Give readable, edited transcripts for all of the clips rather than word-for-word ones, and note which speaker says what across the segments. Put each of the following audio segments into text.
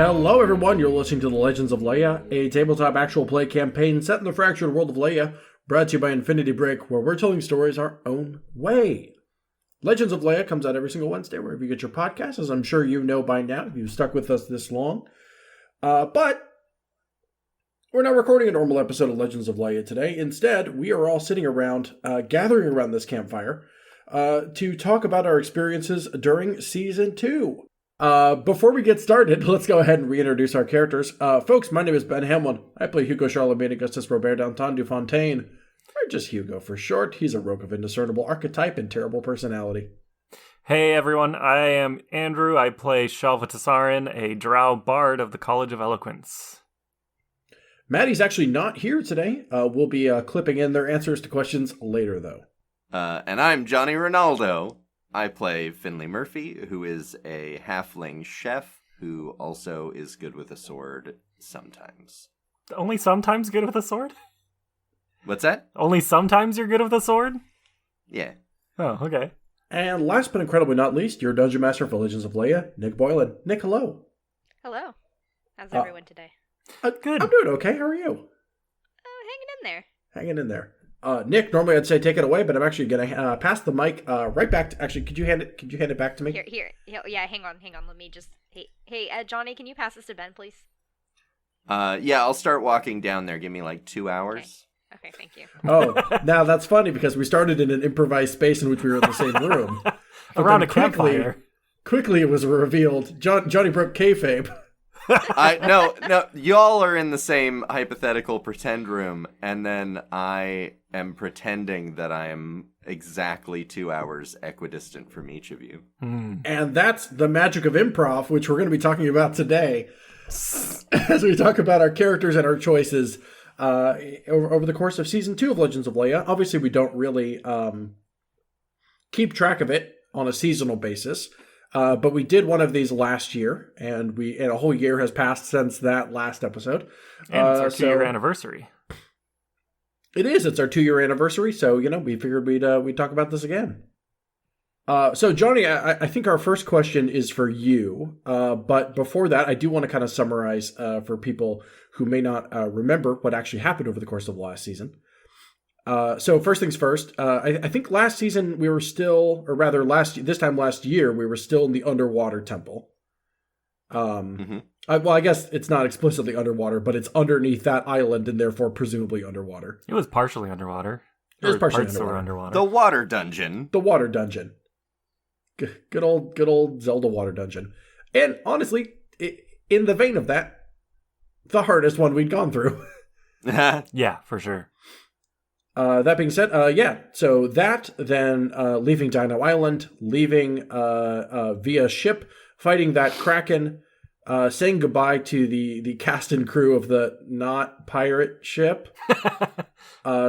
Speaker 1: Hello, everyone. You're listening to The Legends of Leia, a tabletop actual play campaign set in the fractured world of Leia, brought to you by Infinity Break, where we're telling stories our own way. Legends of Leia comes out every single Wednesday, wherever you get your podcasts, as I'm sure you know by now if you've stuck with us this long. But we're not recording a normal episode of Legends of Leia today. Instead, we are all sitting around, gathering around this campfire, to talk about our experiences during Season 2. Before we get started, let's go ahead and reintroduce our characters. Folks, my name is Ben Hamlin. I play Hugo Charlemagne Augustus Robert Danton du Fontaine, or just Hugo for short. He's a rogue of indiscernible archetype and terrible personality.
Speaker 2: Hey everyone, I am Andrew. I play Shalva Tassarin, a drow bard of the College of Eloquence.
Speaker 1: Maddie's actually not here today. We'll be clipping in their answers to questions later, though.
Speaker 3: And I'm Johnny Ronaldo. I play Finley Murphy, who is a halfling chef who also is good with a sword sometimes.
Speaker 2: Only sometimes good with a sword?
Speaker 3: What's that?
Speaker 2: Only sometimes you're good with a sword?
Speaker 3: Yeah.
Speaker 2: Oh, okay.
Speaker 1: And last but incredibly not least, your Dungeon Master for Legends of Leia, Nick Boylan. Nick, hello.
Speaker 4: Hello. How's everyone today?
Speaker 2: Good.
Speaker 1: I'm doing okay. How are you?
Speaker 4: Hanging in there.
Speaker 1: Hanging in there. Nick, normally I'd say take it away, but I'm actually gonna pass the mic right back to. Actually, could you hand it back to me?
Speaker 4: Here. Yeah, hang on. Let me just. Hey, Johnny, can you pass this to Ben, please?
Speaker 3: Yeah, I'll start walking down there. Give me like 2 hours.
Speaker 4: Okay, thank you.
Speaker 1: Oh, now that's funny because we started in an improvised space in which we were in the same room.
Speaker 2: Around a campfire.
Speaker 1: Quickly, it was revealed. Johnny broke kayfabe.
Speaker 3: No, y'all are in the same hypothetical pretend room, and then I am pretending that I am exactly 2 hours equidistant from each of you.
Speaker 1: And that's the magic of improv, which we're going to be talking about today as we talk about our characters and our choices over the course of Season 2 of Legends of Leia. Obviously, we don't really keep track of it on a seasonal basis. But we did one of these last year, and a whole year has passed since that last episode.
Speaker 2: And it's our 2-year anniversary.
Speaker 1: It is. It's our 2-year anniversary, so we figured we'd talk about this again. So Johnny, I think our first question is for you. But before that, I do want to kind of summarize for people who may not remember what actually happened over the course of last season. So first things first, I think last season we were still, or rather this time last year, we were still in the underwater temple. I guess it's not explicitly underwater, but it's underneath that island and therefore presumably underwater.
Speaker 2: It was partially underwater.
Speaker 1: It was partially
Speaker 2: parts
Speaker 1: underwater.
Speaker 2: Were underwater.
Speaker 3: The water dungeon.
Speaker 1: The water dungeon. Good old Zelda water dungeon. And honestly, in the vein of that, the hardest one we'd gone through.
Speaker 2: Yeah, for sure.
Speaker 1: That being said, so that, then leaving Dino Island, leaving via ship, fighting that Kraken, saying goodbye to the cast and crew of the not pirate ship,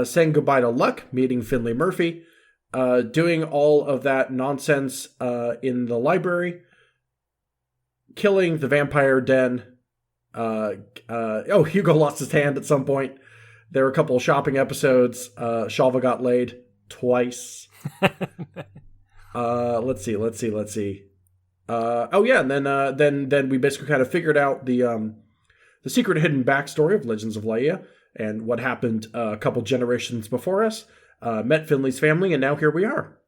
Speaker 1: saying goodbye to Luck, meeting Finley Murphy, doing all of that nonsense in the library, killing the vampire den. Hugo lost his hand at some point. There were a couple of shopping episodes. Shalva got laid twice. Let's see. And then we basically kind of figured out the secret hidden backstory of Legends of Leia and what happened a couple generations before us. Met Finley's family, and now here we are.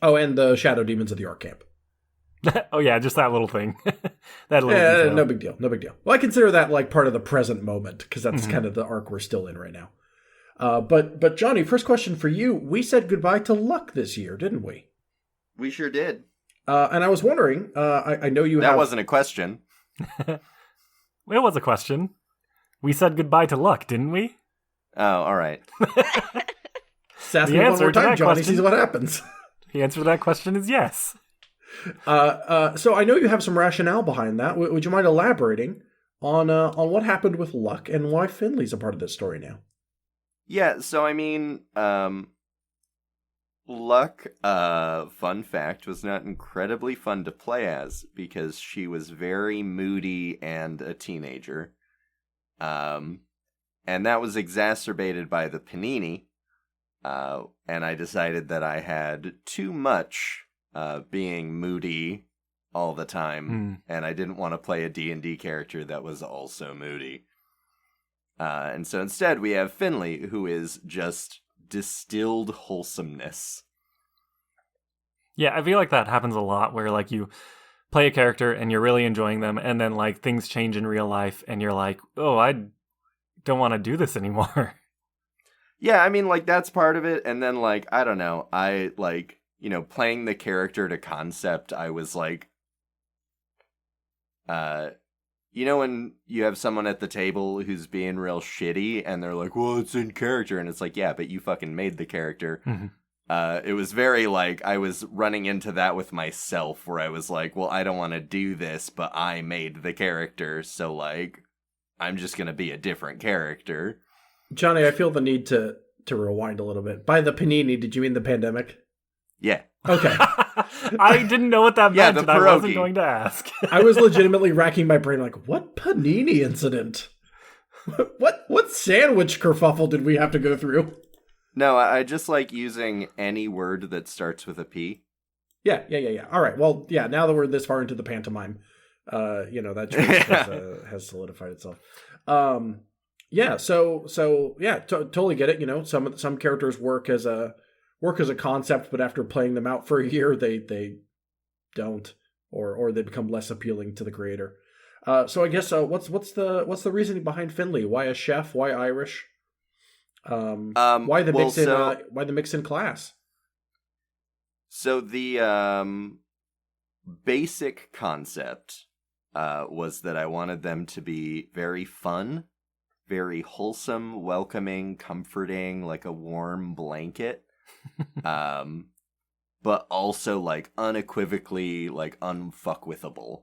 Speaker 1: Oh, and the shadow demons of the Ark Camp.
Speaker 2: Oh yeah, just that little thing. Detail.
Speaker 1: No big deal. Well, I consider that like part of the present moment because that's kind of the arc we're still in right now. But Johnny, first question for you. We said goodbye to Luck this year, didn't we?
Speaker 3: We sure did.
Speaker 1: And I was wondering, I know you
Speaker 3: That wasn't a question.
Speaker 2: It was a question. We said goodbye to Luck, didn't we?
Speaker 3: Oh, all right.
Speaker 1: Ask me one more time, Johnny, see what happens.
Speaker 2: The answer to that question is yes.
Speaker 1: So I know you have some rationale behind that. Would you mind elaborating on what happened with Luck and why Finley's a part of this story now?
Speaker 3: Yeah, so I mean, Luck, fun fact, was not incredibly fun to play as because she was very moody and a teenager. And that was exacerbated by the panini. And I decided that I had too much being moody all the time, and I didn't want to play a D&D character that was also moody. And so instead we have Finley, who is just distilled wholesomeness.
Speaker 2: Yeah, I feel like that happens a lot where like you play a character and you're really enjoying them, and then like things change in real life and you're like, oh, I don't want to do this anymore.
Speaker 3: Yeah, I mean, like, that's part of it. And then, like, I don't know, I, like, you know, playing the character to concept, I was like, you know when you have someone at the table who's being real shitty and they're like, well, it's in character. And it's like, yeah, but you fucking made the character. It was very, like, I was running into that with myself where I was like, well, I don't want to do this, but I made the character. So, like, I'm just going to be a different character.
Speaker 1: Johnny, I feel the need to rewind a little bit. By the panini, did you mean the pandemic?
Speaker 3: Yeah.
Speaker 1: Okay.
Speaker 2: I didn't know what that
Speaker 3: Yeah,
Speaker 2: meant,
Speaker 3: the
Speaker 2: and I wasn't
Speaker 3: pierogi.
Speaker 2: going to ask.
Speaker 1: I was legitimately racking my brain like, what panini incident? What sandwich kerfuffle did we have to go through?
Speaker 3: No, I just like using any word that starts with a P.
Speaker 1: Yeah. All right. Well, yeah, now that we're this far into the pantomime, that choice has solidified itself. Yeah, so yeah, totally get it. You know, some characters work as a concept, but after playing them out for a year, they don't, or they become less appealing to the creator. So I guess what's the reasoning behind Finley? Why a chef? Why Irish? Why the mix in class?
Speaker 3: So the basic concept was that I wanted them to be very fun, very wholesome, welcoming, comforting, like a warm blanket. But also like unequivocally like unfuckwithable.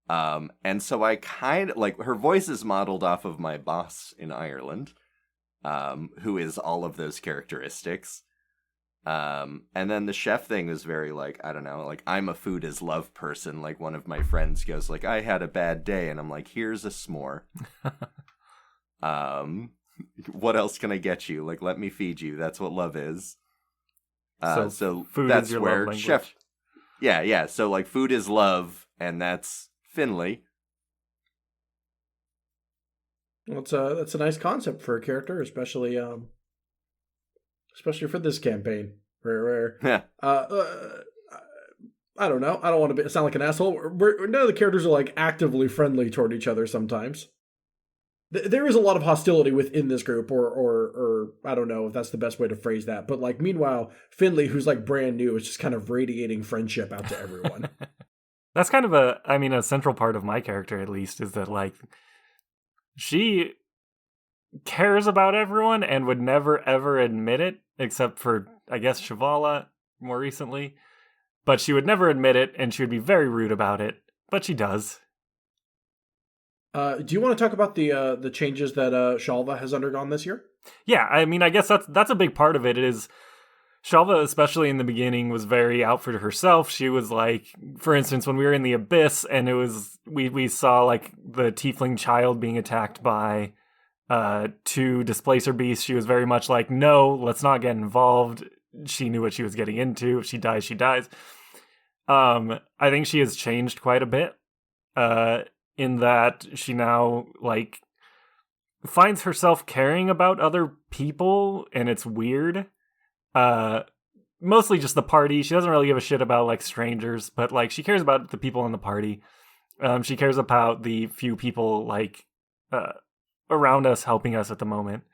Speaker 3: And so I kind of like her voice is modeled off of my boss in Ireland, who is all of those characteristics. And then the chef thing was very like, I don't know, like I'm a food is love person. Like one of my friends goes like, I had a bad day, and I'm like, here's a s'more. What else can I get you? Like, let me feed you. That's what love is. So
Speaker 2: food
Speaker 3: that's
Speaker 2: is your
Speaker 3: where
Speaker 2: love language.
Speaker 3: chef. Yeah. So like food is love, and that's Finley.
Speaker 1: Well, that's a nice concept for a character, especially for this campaign. Where
Speaker 3: Yeah.
Speaker 1: I don't know. I don't want to sound like an asshole. None of the characters are like actively friendly toward each other. Sometimes there is a lot of hostility within this group, or I don't know if that's the best way to phrase that. But like, meanwhile, Finley, who's like brand new, is just kind of radiating friendship out to everyone.
Speaker 2: That's kind of a central part of my character, at least, is that like she cares about everyone and would never ever admit it, except for I guess Shivala more recently. But she would never admit it, and she would be very rude about it. But she does.
Speaker 1: Do you want to talk about the changes that Shalva has undergone this year?
Speaker 2: Yeah, I mean, I guess that's a big part of it. Is Shalva, especially in the beginning, was very out for herself. She was like, for instance, when we were in the Abyss, and it was we saw like the tiefling child being attacked by two displacer beasts. She was very much like, no, let's not get involved. She knew what she was getting into. If she dies, she dies. I think she has changed quite a bit. In that she now like finds herself caring about other people, and it's weird. Mostly just the party. She doesn't really give a shit about like strangers, but like she cares about the people in the party. She cares about the few people like around us helping us at the moment.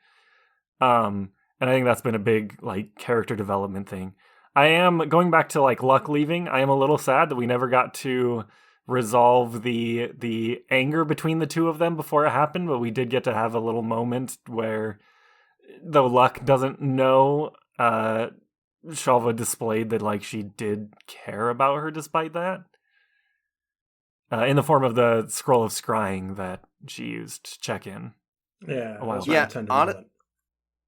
Speaker 2: And I think that's been a big like character development thing. I am going back to like Luck leaving. I am a little sad that we never got to resolve the anger between the two of them before it happened, but we did get to have a little moment where, though Luck doesn't know, Shalva displayed that like she did care about her despite that, in the form of the scroll of scrying that she used to check in.
Speaker 1: Yeah,
Speaker 2: a while back.
Speaker 3: Yeah,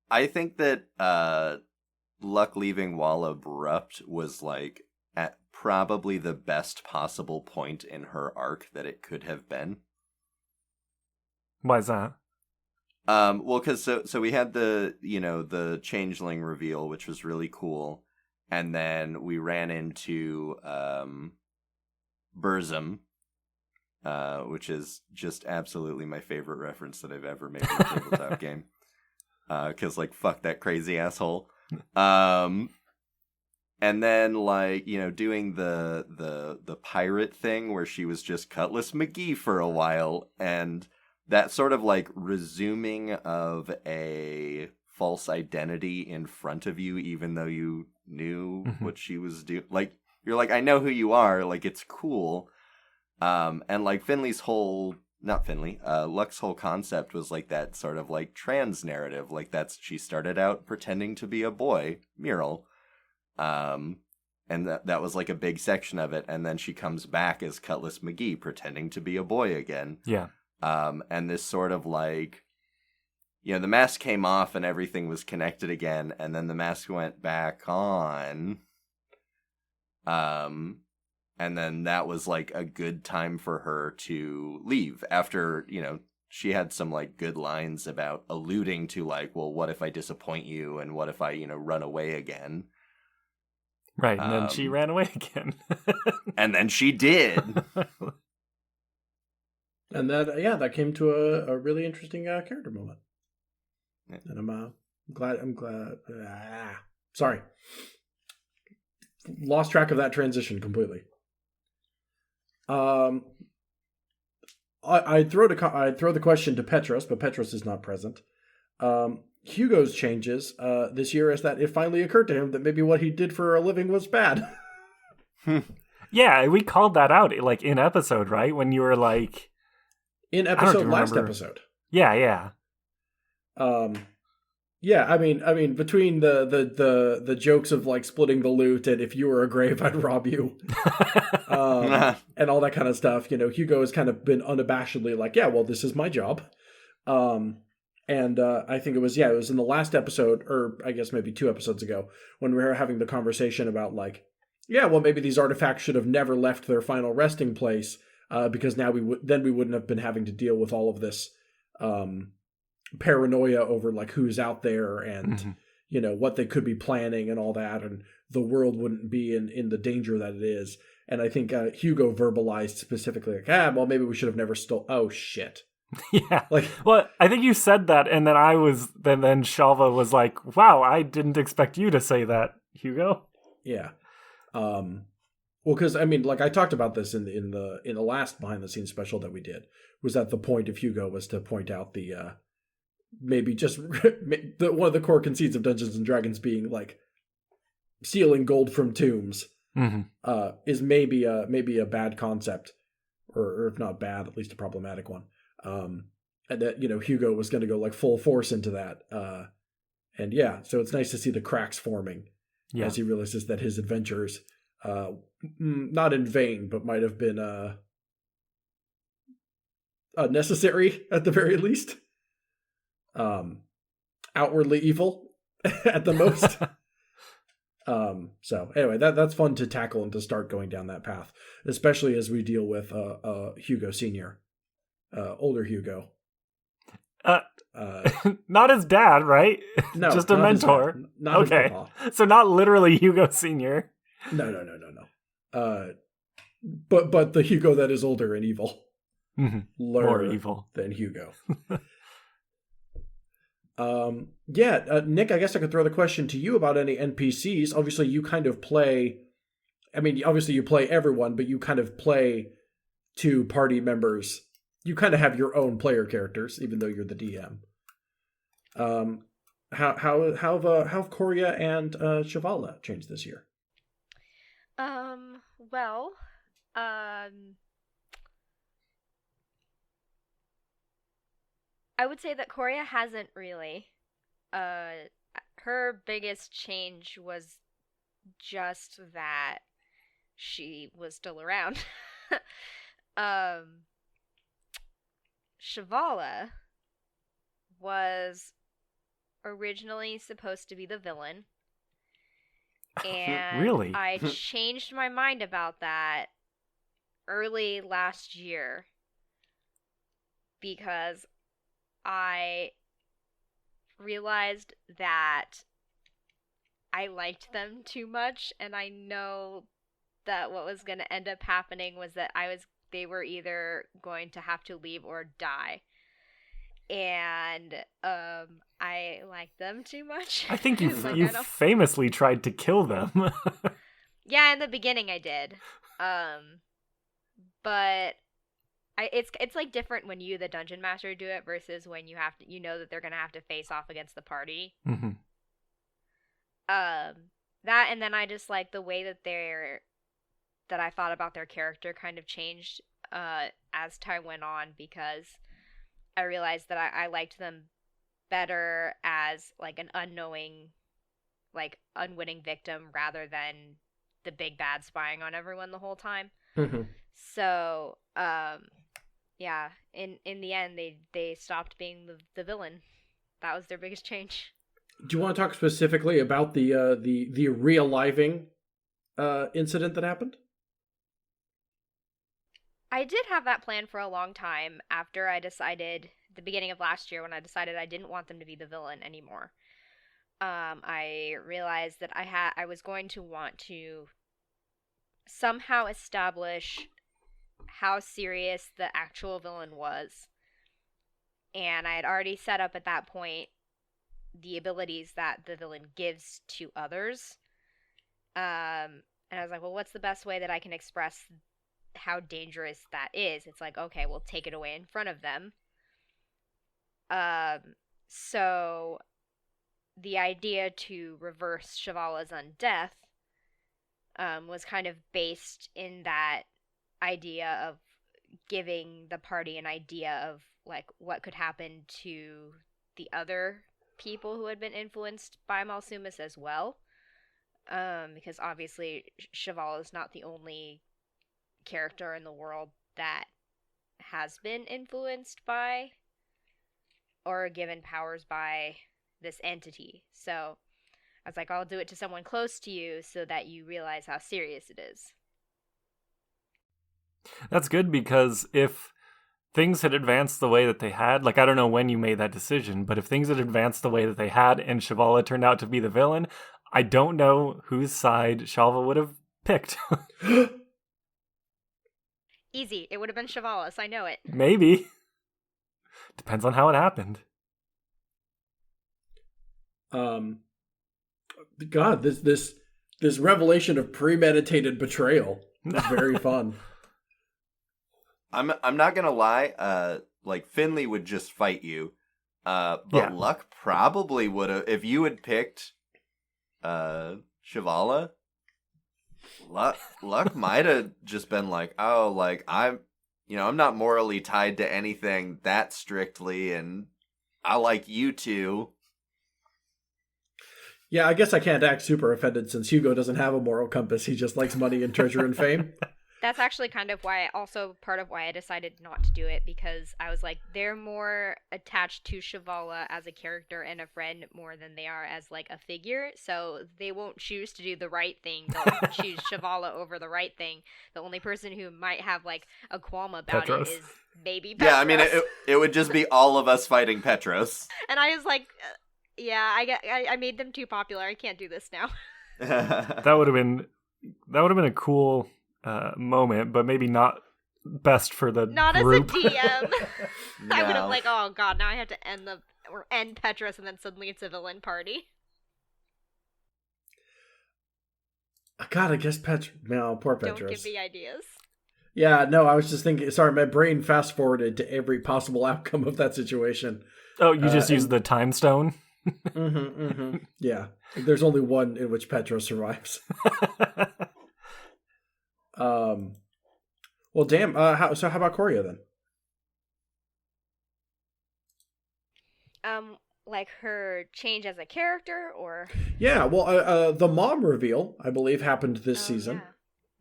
Speaker 3: I think that Luck leaving while abrupt was like at probably the best possible point in her arc that it could have been.
Speaker 2: Why is that?
Speaker 3: Well, because so we had the changeling reveal, which was really cool, and then we ran into Burzum, which is just absolutely my favorite reference that I've ever made in a tabletop game. Because, like, fuck that crazy asshole. And then, like, you know, doing the pirate thing where she was just Cutlass McGee for a while, and that sort of, like, resuming of a false identity in front of you, even though you knew what she was doing. Like, you're like, I know who you are. Like, it's cool. And, like, Lux's whole concept was, like, that sort of, like, trans narrative. Like, she started out pretending to be a boy, Muriel. And that was, like, a big section of it. And then she comes back as Cutlass McGee, pretending to be a boy again.
Speaker 2: Yeah.
Speaker 3: And this sort of, like, you know, the mask came off and everything was connected again, and then the mask went back on. And then that was, like, a good time for her to leave after, you know, she had some, like, good lines about alluding to, like, well, what if I disappoint you, and what if I, you know, run away again?
Speaker 2: Right, and then she ran away again.
Speaker 3: And then she did.
Speaker 1: And that came to a really interesting character moment.
Speaker 3: Yeah.
Speaker 1: And I'm glad. Sorry, lost track of that transition completely. I'd throw the question to Petros, but Petros is not present. Hugo's changes this year is that it finally occurred to him that maybe what he did for a living was bad.
Speaker 2: Yeah, we called that out, like, in episode, right? When you were like,
Speaker 1: in
Speaker 2: last
Speaker 1: episode.
Speaker 2: Yeah.
Speaker 1: Yeah, I mean, between the jokes of, like, splitting the loot and if you were a grave, I'd rob you, and all that kind of stuff, you know, Hugo has kind of been unabashedly like, yeah, well, this is my job. And I think it was in the last episode, or I guess maybe 2 episodes ago, when we were having the conversation about, like, yeah, well, maybe these artifacts should have never left their final resting place, because now we wouldn't have been having to deal with all of this paranoia over, like, who's out there and you know, what they could be planning and all that, and the world wouldn't be in the danger that it is. And I think Hugo verbalized specifically, like, well, maybe we should have never stole. Oh shit.
Speaker 2: Yeah.
Speaker 1: Like,
Speaker 2: well, I think you said that, and then then Shalva was like, wow, I didn't expect you to say that, Hugo.
Speaker 1: Yeah. Well, because I mean, like, I talked about this in the last behind the scenes special that we did, was that the point of Hugo was to point out the maybe just one of the core conceits of Dungeons and Dragons being, like, stealing gold from tombs is maybe a bad concept, or if not bad, at least a problematic one. And that, you know, Hugo was going to go, like, full force into that. And yeah, so it's nice to see the cracks forming as he realizes that his adventures, not in vain, but might have been necessary at the very least. Outwardly evil at the most. So anyway, that's fun to tackle and to start going down that path, especially as we deal with Hugo Senior, older Hugo.
Speaker 2: Not his dad, right?
Speaker 1: No,
Speaker 2: just a mentor.
Speaker 1: Not
Speaker 2: okay,
Speaker 1: his papa.
Speaker 2: So not literally Hugo Senior.
Speaker 1: No. But the Hugo that is older and evil,
Speaker 2: more evil
Speaker 1: than Hugo. Nick, I guess I could throw the question to you about any NPCs. Obviously, you kind of play. I mean, obviously you play everyone, but you kind of play to party members. You kind of have your own player characters, even though you're the DM. How have Korea and Shivala changed this year?
Speaker 4: Well, I would say that Korea hasn't really. Her biggest change was just that she was still around. Shivala was originally supposed to be the villain. And
Speaker 2: really?
Speaker 4: I changed my mind about that early last year because I realized that I liked them too much, and I know that what was going to end up happening was that they were either going to have to leave or die. And I like them too much.
Speaker 2: I think you
Speaker 4: Like,
Speaker 2: you
Speaker 4: I don't-
Speaker 2: famously tried to kill them.
Speaker 4: Yeah, in the beginning I did. But it's like different when you, the dungeon master, do it versus when you know that they're gonna have to face off against the party.
Speaker 2: Hmm.
Speaker 4: That, and then I just like the way that I thought about their character kind of changed as time went on, because I realized that I liked them better as like an unknowing, like unwitting victim rather than the big bad spying on everyone the whole time.
Speaker 1: Mm-hmm.
Speaker 4: So, yeah, in the end, they stopped being the villain. That was their biggest change.
Speaker 1: Do you want to talk specifically about the realiving incident that happened?
Speaker 4: I did have that plan for a long time after I decided, the beginning of last year, when I decided I didn't want them to be the villain anymore. I realized that I was going to want to somehow establish how serious the actual villain was. And I had already set up at that point the abilities that the villain gives to others. And I was like, well, what's the best way that I can express how dangerous that is? It's like, okay, we'll take it away in front of them. So the idea to reverse Shavala's undeath was kind of based in that idea of giving the party an idea of like what could happen to the other people who had been influenced by Malsumus as well. Because obviously Shavala is not the only character in the world that has been influenced by or given powers by this entity. So I was like, I'll do it to someone close to you so that you realize how serious it is.
Speaker 2: That's good, because if things had advanced the way that they had, like, I don't know when you made that decision, but if things had advanced the way that they had and Shavala turned out to be the villain, I don't know whose side Shalva would have picked.
Speaker 4: Easy. It would have been Shavalas. I know it.
Speaker 2: Maybe. Depends on how it happened.
Speaker 1: God, this revelation of premeditated betrayal is very fun.
Speaker 3: I'm not gonna lie. Like Finley would just fight you. But
Speaker 2: Yeah.
Speaker 3: Luck probably would have, if you had picked Shavala. Luck might have just been like, oh, like I'm not morally tied to anything that strictly, and I like you two.
Speaker 1: Yeah, I guess I can't act super offended since Hugo doesn't have a moral compass. He just likes money and treasure and fame.
Speaker 4: That's actually kind of why, also part of why I decided not to do it, because I was like, they're more attached to Shavala as a character and a friend more than they are as like a figure, so they won't choose to do the right thing. They'll choose Shavala over the right thing. The only person who might have like a qualm about
Speaker 2: Petros.
Speaker 4: it is maybe Petros.
Speaker 3: Yeah, I mean, it would just be all of us fighting Petros.
Speaker 4: And I was like, yeah, I made them too popular. I can't do this now.
Speaker 2: That would have been a cool moment, but maybe not best for the
Speaker 4: Not
Speaker 2: group.
Speaker 4: as a DM. I would have
Speaker 3: No.
Speaker 4: like, oh god, now I have to end Petros, and then suddenly it's a villain party.
Speaker 1: God, I guess poor Petros.
Speaker 4: Don't give me ideas.
Speaker 1: Yeah, no, I was just thinking. Sorry, my brain fast forwarded to every possible outcome of that situation.
Speaker 2: Oh, you just
Speaker 1: and-
Speaker 2: used the time stone?
Speaker 1: Yeah, there's only one in which Petros survives. Well, damn. How about Coria then?
Speaker 4: Like her change as a character, or
Speaker 1: Yeah, well, the mom reveal, I believe, happened this season.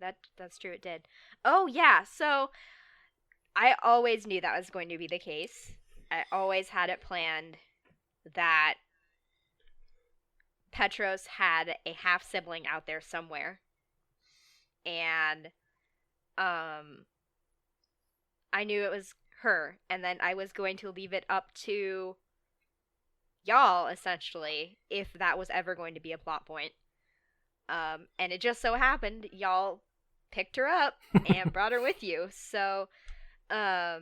Speaker 4: Yeah. That's true. It did. Oh yeah. So I always knew that was going to be the case. I always had it planned that Petros had a half sibling out there somewhere, and I knew it was her, and then I was going to leave it up to y'all, essentially, if that was ever going to be a plot point. And it just so happened y'all picked her up and brought her with you. So,
Speaker 2: Us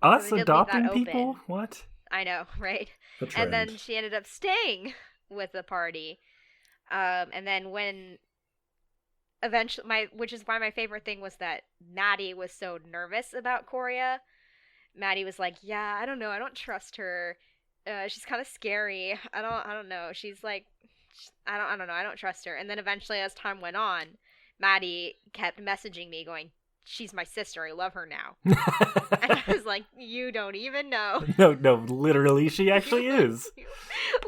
Speaker 4: we did leave that
Speaker 2: adopting
Speaker 4: open.
Speaker 2: people? What?
Speaker 4: I know, right?
Speaker 1: The trend.
Speaker 4: And then she ended up staying with the party. And then when eventually which is why my favorite thing was that Maddie was so nervous about Coria. Maddie was like, "Yeah, I don't know. I don't trust her. She's kind of scary. I don't know. She's like, I don't know. I don't trust her." And then eventually, as time went on, Maddie kept messaging me, going, "She's my sister. I love her now." And I was like, "You don't even know."
Speaker 2: No, literally, she actually is.
Speaker 4: You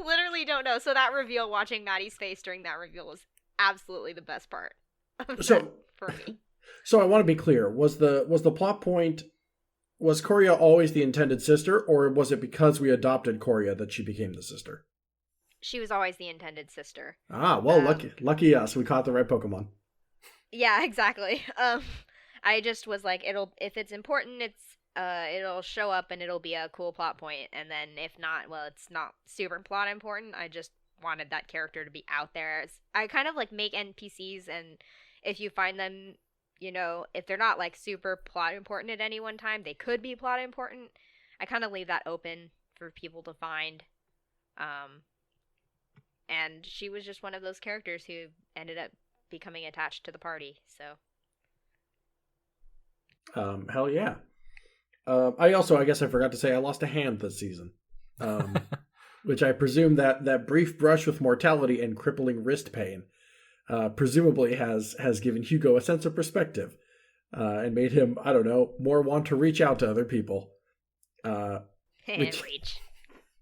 Speaker 4: literally don't know. So that reveal, watching Maddie's face during that reveal, was absolutely the best part of
Speaker 1: So-
Speaker 4: that for me.
Speaker 1: So I want to be clear. Was the plot point, was Coria always the intended sister, or was it because we adopted Coria that she became the sister?
Speaker 4: She was always the intended sister.
Speaker 1: Ah, well,
Speaker 4: Um,
Speaker 1: lucky us. We caught the right Pokemon.
Speaker 4: Yeah, exactly. I just was like, if it's important, it'll show up and it'll be a cool plot point, and then if not, well, it's not super plot important. I just wanted that character to be out there. I kind of like make NPCs, and if you find them, if they're not like super plot important at any one time, they could be plot important. I kind of leave that open for people to find. And she was just one of those characters who ended up becoming attached to the party, so.
Speaker 1: Hell yeah. I guess I forgot to say I lost a hand this season. Which I presume that brief brush with mortality and crippling wrist pain presumably has given Hugo a sense of perspective and made him, I don't know, more want to reach out to other people.
Speaker 4: Reach.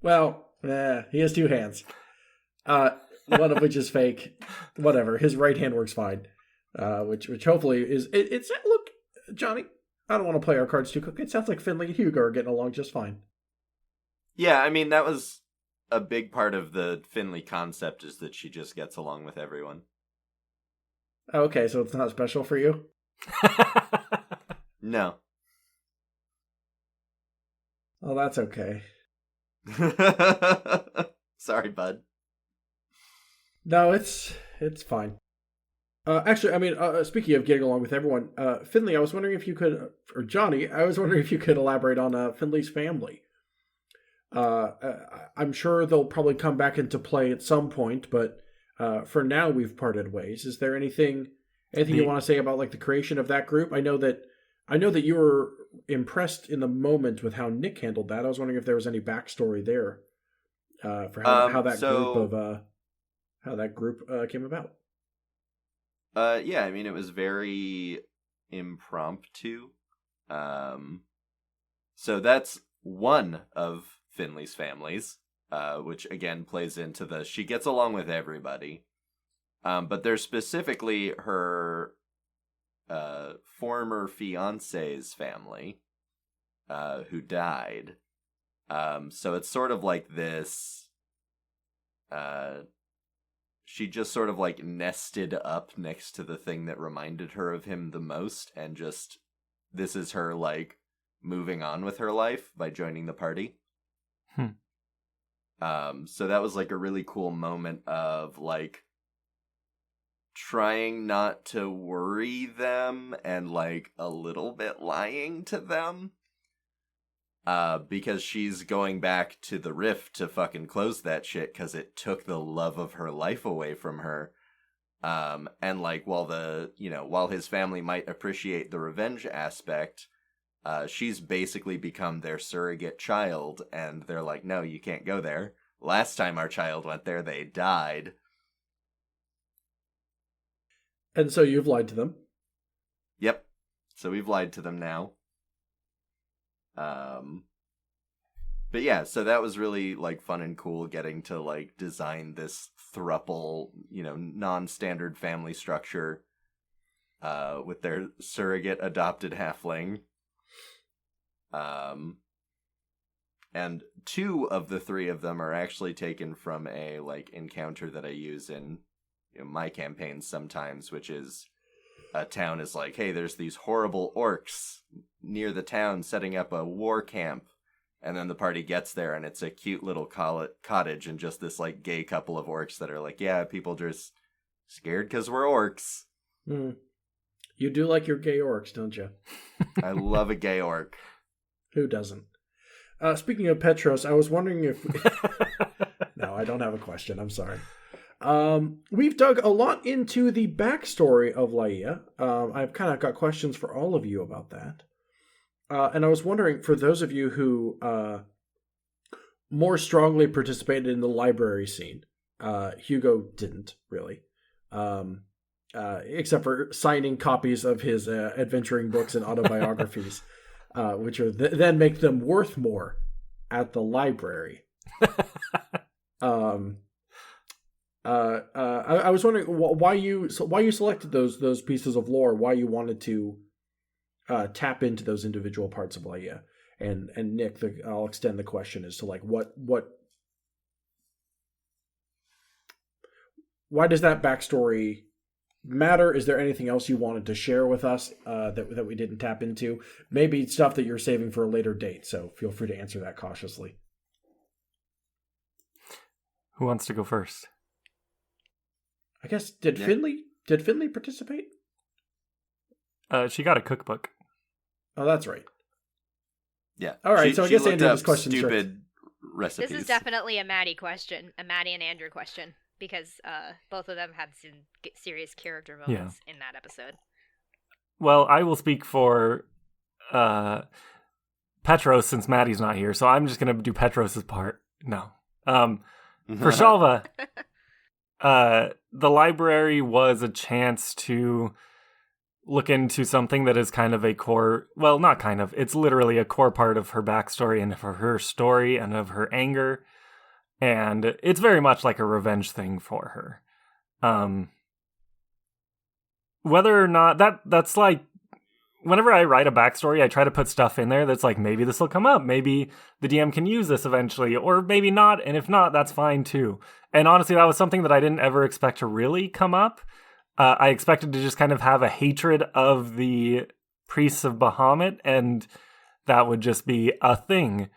Speaker 1: Well, he has two hands. One of which is fake. Whatever. His right hand works fine. Which hopefully is... It's look, Johnny, I don't want to play our cards too quick. It sounds like Finley and Hugo are getting along just fine.
Speaker 3: Yeah, I mean, that was a big part of the Finley concept, is that she just gets along with everyone.
Speaker 1: Okay, so it's not special for you?
Speaker 3: No.
Speaker 1: Oh, that's okay.
Speaker 3: Sorry, bud.
Speaker 1: No, it's fine. Actually, I mean, speaking of getting along with everyone, Finley, I was wondering if you could, or Johnny, I was wondering if you could elaborate on Finley's family. I'm sure they'll probably come back into play at some point, but for now we've parted ways. Is there anything you want to say about like the creation of that group? I know that you were impressed in the moment with how Nick handled that. I was wondering if there was any backstory there for how that group came about.
Speaker 3: Yeah, I mean, it was very impromptu. So that's one of Finley's families, which again plays into she gets along with everybody. But there's specifically her former fiance's family, who died. So it's sort of like this, she just sort of like nested up next to the thing that reminded her of him the most, and just, this is her like moving on with her life by joining the party. So that was like a really cool moment of like trying not to worry them and like a little bit lying to them. Because she's going back to the Rift to fucking close that shit because it took the love of her life away from her. And like while his family might appreciate the revenge aspect, she's basically become their surrogate child, and they're like, no, you can't go there. Last time our child went there, they died.
Speaker 1: And so you've lied to them.
Speaker 3: Yep. So we've lied to them now. But yeah, so that was really like fun and cool, getting to like design this thruple, non-standard family structure, with their surrogate adopted halfling. And two of the three of them are actually taken from a like encounter that I use in my campaigns sometimes, which is a town is like, hey, there's these horrible orcs near the town setting up a war camp. And then the party gets there, and it's a cute little cottage, and just this like gay couple of orcs that are like, yeah, people just scared because we're orcs.
Speaker 1: Mm. You do like your gay orcs, don't you?
Speaker 3: I love a gay orc.
Speaker 1: Who doesn't? Speaking of Petros, I was wondering if... No, I don't have a question. I'm sorry. We've dug a lot into the backstory of Laia. I've kind of got questions for all of you about that. And I was wondering, for those of you who more strongly participated in the library scene, Hugo didn't, really. Except for signing copies of his adventuring books and autobiographies, which are then make them worth more at the library. I was wondering why you selected those pieces of lore, why you wanted to tap into those individual parts of Laia. And Nick, I'll extend the question as to like why does that backstory matter? Is there anything else you wanted to share with us that we didn't tap into? Maybe stuff that you're saving for a later date. So feel free to answer that cautiously.
Speaker 2: Who wants to go first?
Speaker 1: I guess did Finley participate?
Speaker 2: She got a cookbook.
Speaker 1: Oh, that's right.
Speaker 3: Yeah.
Speaker 1: All right. So I guess
Speaker 3: looked
Speaker 1: Andy's
Speaker 3: up
Speaker 1: question
Speaker 3: stupid recipes.
Speaker 4: This is definitely a Maddie question, a Maddie and Andrew question, because both of them had some serious character moments in that episode.
Speaker 2: Well, I will speak for Petros since Maddie's not here, so I'm just going to do Petros's part. No. For Shalva, the library was a chance to look into something that is kind of a core, well, not kind of, it's literally a core part of her backstory and of her story and of her anger. And it's very much like a revenge thing for her. Whether or not that's like, whenever I write a backstory, I try to put stuff in there that's like, maybe this will come up. Maybe the DM can use this eventually, or maybe not. And if not, that's fine too. And honestly, that was something that I didn't ever expect to really come up. I expected to just kind of have a hatred of the priests of Bahamut, and that would just be a thing.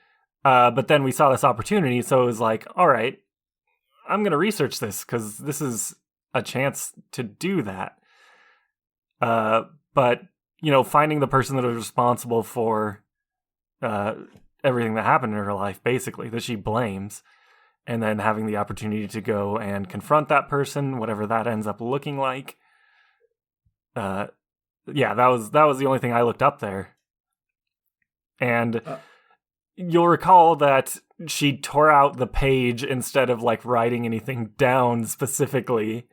Speaker 2: But then we saw this opportunity, so it was like, all right, I'm going to research this because this is a chance to do that. But, you know, finding the person that was responsible for everything that happened in her life, basically, that she blames, and then having the opportunity to go and confront that person, whatever that ends up looking like. That was the only thing I looked up there. And you'll recall that she tore out the page instead of like writing anything down specifically.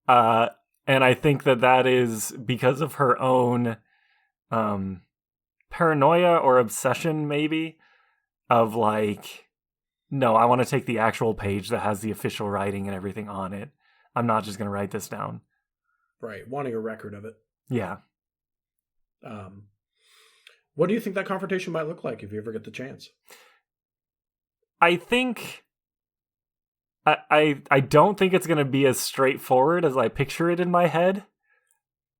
Speaker 2: And I think that is because of her own paranoia or obsession, maybe, of like, no, I want to take the actual page that has the official writing and everything on it. I'm not just going to write this down.
Speaker 1: Right, wanting a record of it.
Speaker 2: Yeah.
Speaker 1: What do you think that confrontation might look like if you ever get the chance?
Speaker 2: I think I don't think it's going to be as straightforward as I picture it in my head.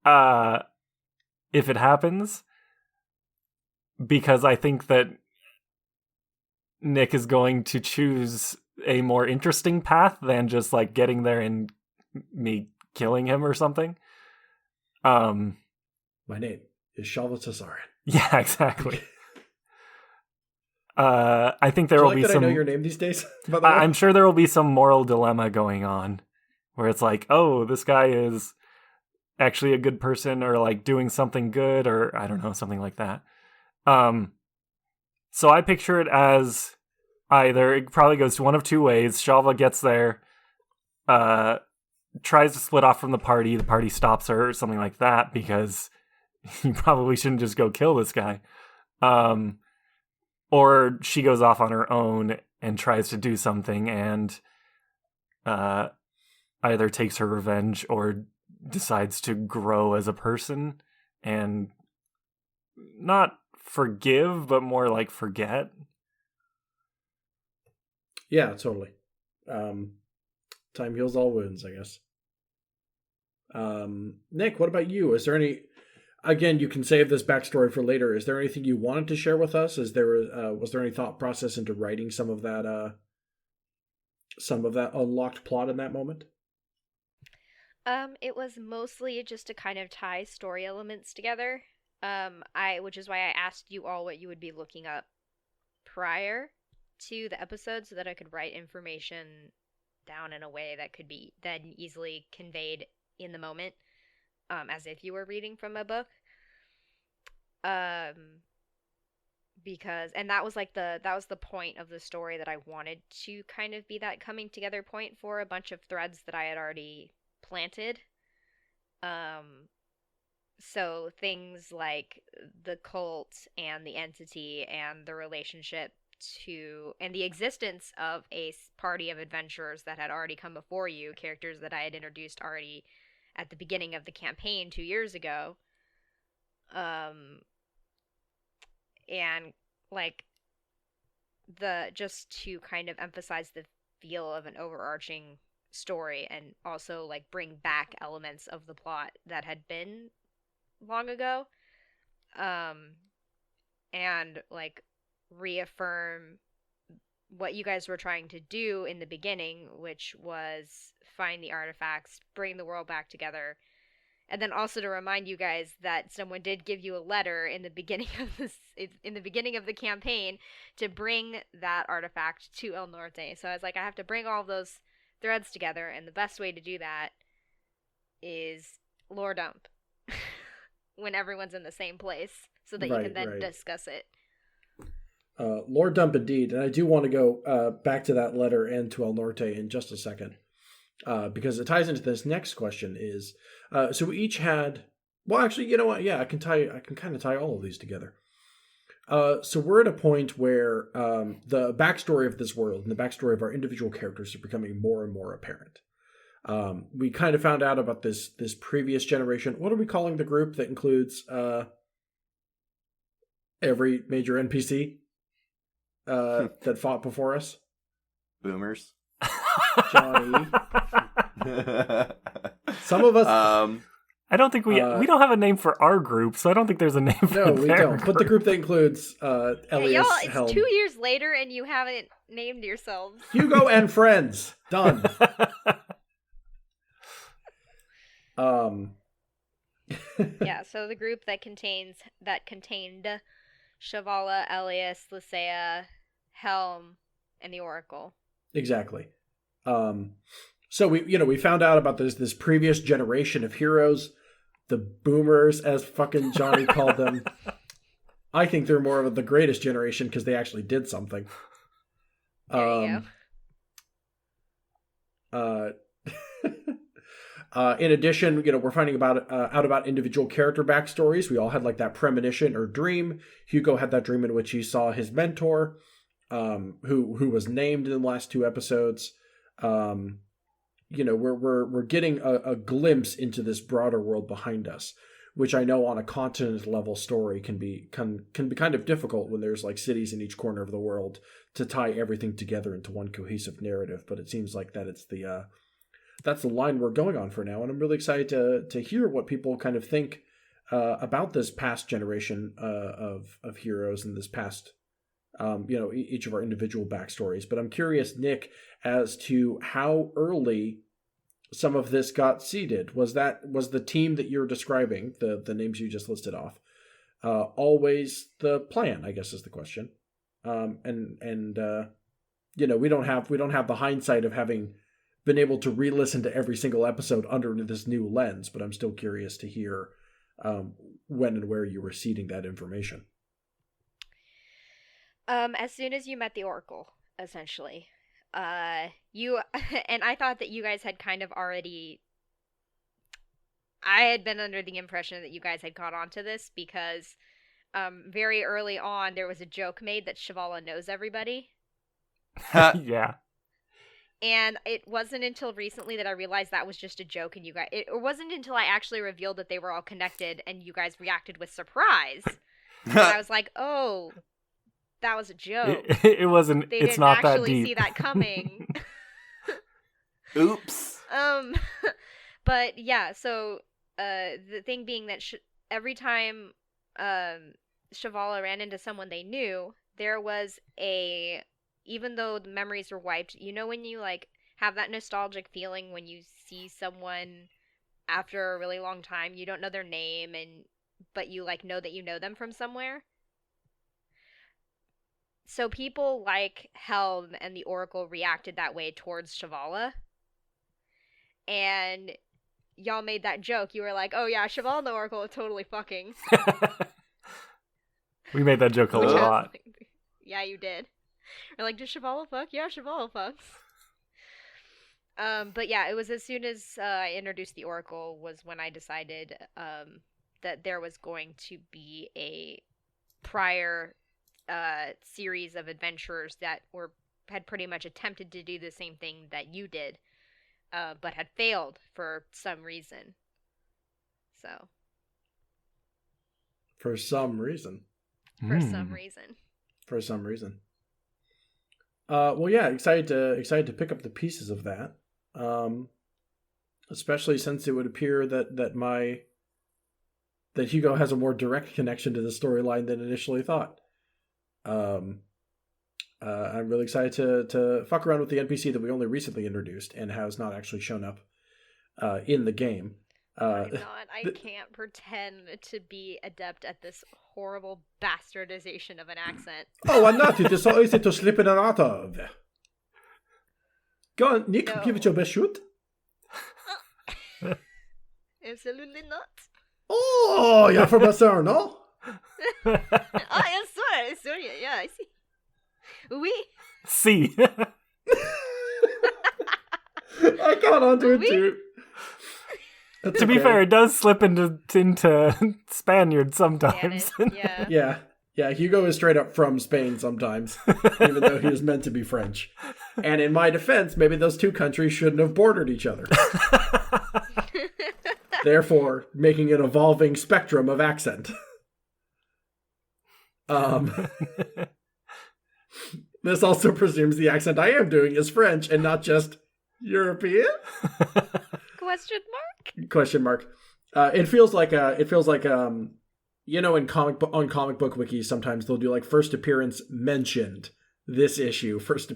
Speaker 2: If it happens, because I think that Nick is going to choose a more interesting path than just like getting there and me killing him or something.
Speaker 1: My name is Shalva Tazarian.
Speaker 2: Yeah, exactly. I think there
Speaker 1: Do you
Speaker 2: will
Speaker 1: like
Speaker 2: be
Speaker 1: that
Speaker 2: some.
Speaker 1: I know your name these days. By the way?
Speaker 2: I'm sure there will be some moral dilemma going on, where it's like, oh, this guy is actually a good person, or like doing something good, or I don't know, something like that. So I picture it as either it probably goes one of two ways. Shalva gets there, tries to split off from the party stops her, or something like that, because you probably shouldn't just go kill this guy. Or she goes off on her own and tries to do something and either takes her revenge or decides to grow as a person and not forgive, but more like forget.
Speaker 1: Yeah, totally. Time heals all wounds, I guess. Nick, what about you? Is there any... Again, you can save this backstory for later. Is there anything you wanted to share with us? Was there any thought process into writing some of that unlocked plot in that moment?
Speaker 4: It was mostly just to kind of tie story elements together. Which is why I asked you all what you would be looking up prior to the episode so that I could write information down in a way that could be then easily conveyed in the moment, as if you were reading from a book. Because and that was like that was the point of the story that I wanted to kind of be that coming together point for a bunch of threads that I had already planted. So things like the cult and the entity and the relationship to and the existence of a party of adventurers that had already come before you, characters that I had introduced already at the beginning of the campaign 2 years ago. And like the just to kind of emphasize the feel of an overarching story and also like bring back elements of the plot that had been long ago, and like reaffirm what you guys were trying to do in the beginning, which was find the artifacts, bring the world back together, and then also to remind you guys that someone did give you a letter in the beginning of the campaign to bring that artifact to El Norte. So I was like, I have to bring all of those threads together, and the best way to do that is lore dump when everyone's in the same place so that you can then discuss it.
Speaker 1: Lore dump indeed, and I do want to go back to that letter and to El Norte in just a second, because it ties into this next question. Is so we each had. Well, actually, you know what? Yeah, I can kind of tie all of these together. So we're at a point where the backstory of this world and the backstory of our individual characters are becoming more and more apparent. We kind of found out about this previous generation. What are we calling the group that includes every major NPC that fought before us?
Speaker 3: Boomers.
Speaker 1: Johnny. Some of us.
Speaker 2: I don't think we don't have a name for our group, so I don't think there's a name for
Speaker 1: no, we don't.
Speaker 2: Group.
Speaker 1: But the group that includes Elias,
Speaker 4: it's
Speaker 1: Helm.
Speaker 4: 2 years later and you haven't named yourselves.
Speaker 1: Hugo and friends. Done.
Speaker 4: Yeah, so the group that contained Shavala, Elias, Lysaea, Helm, and the Oracle.
Speaker 1: Exactly. So we found out about this previous generation of heroes, the boomers, as fucking Johnny called them. I think they're more of the greatest generation because they actually did something.
Speaker 4: There you
Speaker 1: go. In addition, we're finding out about individual character backstories. We all had like that premonition or dream. Hugo had that dream in which he saw his mentor, who was named in the last 2 episodes. We're getting a glimpse into this broader world behind us, which I know on a continent level story can be kind of difficult when there's like cities in each corner of the world to tie everything together into one cohesive narrative. But it seems like that it's that's the line we're going on for now, and I'm really excited to hear what people kind of think about this past generation of heroes and this past. Each of our individual backstories. But I'm curious, Nick, as to how early some of this got seeded. Was the team that you're describing, the names you just listed off, always the plan, I guess is the question. We don't have the hindsight of having been able to re-listen to every single episode under this new lens, but I'm still curious to hear when and where you were seeding that information.
Speaker 4: As soon as you met the Oracle, essentially. You and I thought that you guys had kind of already. I had been under the impression that you guys had caught on to this because very early on there was a joke made that Shavala knows everybody.
Speaker 2: Yeah.
Speaker 4: And it wasn't until recently that I realized that was just a joke, and it wasn't until I actually revealed that they were all connected and you guys reacted with surprise. And I was like, oh, that was a joke.
Speaker 2: It wasn't.
Speaker 4: They
Speaker 2: it's
Speaker 4: didn't
Speaker 2: not that
Speaker 4: actually
Speaker 2: deep.
Speaker 4: see that coming.
Speaker 3: Oops.
Speaker 4: But yeah. So, the thing being that every time Shavala ran into someone they knew, there was even though the memories were wiped, when you like have that nostalgic feeling when you see someone after a really long time. You don't know their name, but you like know that you know them from somewhere. So people like Helm and the Oracle reacted that way towards Shavala. And y'all made that joke. You were like, oh yeah, Shavala and the Oracle are totally fucking.
Speaker 2: We made that joke a
Speaker 3: Which
Speaker 2: lot.
Speaker 4: Yeah, you did. You're like, does Shavala fuck? Yeah, Shavala fucks. But yeah, it was as soon as I introduced the Oracle was when I decided that there was going to be a prior series of adventurers that had pretty much attempted to do the same thing that you did, but had failed for some reason. So.
Speaker 1: For some reason.
Speaker 4: For some reason.
Speaker 1: For some reason. Well, yeah, excited to pick up the pieces of that. Especially since it would appear that Hugo has a more direct connection to the storyline than initially thought. I'm really excited to fuck around with the NPC that we only recently introduced and has not actually shown up in the game.
Speaker 4: I'm not. I can't pretend to be adept at this horrible bastardization of an accent.
Speaker 1: Oh, I'm not. It is so easy to slip in and out of. Go on, Nick,
Speaker 4: No.
Speaker 1: give it your best shoot.
Speaker 4: Absolutely not.
Speaker 1: Oh, you're from Barcelona, no?
Speaker 4: Yes, sorry, yeah, I see. Oui.
Speaker 2: See.
Speaker 1: I caught on to it
Speaker 4: Oui.
Speaker 1: too. That's
Speaker 2: To be
Speaker 1: okay.
Speaker 2: fair, it does slip into Spaniard sometimes.
Speaker 4: Damn it, yeah.
Speaker 1: Yeah, Hugo is straight up from Spain sometimes, even though he was meant to be French. And in my defense, maybe those two countries shouldn't have bordered each other. Therefore, making an evolving spectrum of accent. This also presumes the accent I am doing is French and not just European?
Speaker 4: Question mark?
Speaker 1: It feels like you know, on comic book wikis, sometimes they'll do like first appearance mentioned this issue, first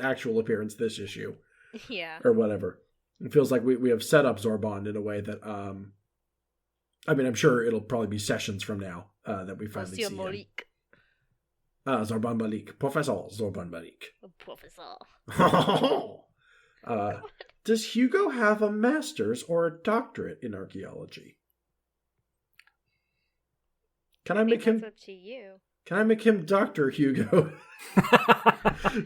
Speaker 1: actual appearance this issue,
Speaker 4: Yeah.
Speaker 1: or whatever. It feels like we have set up Zorbond in a way that I mean, I'm sure it'll probably be sessions from now that we finally see
Speaker 4: Monsieur
Speaker 1: him.
Speaker 4: Malik.
Speaker 1: Zorban Malik, Professor Zorban Malik.
Speaker 4: Professor.
Speaker 1: Does Hugo have a master's or a doctorate in archaeology? Can I make him?
Speaker 4: That's up to you.
Speaker 1: Can I make him Dr. Hugo?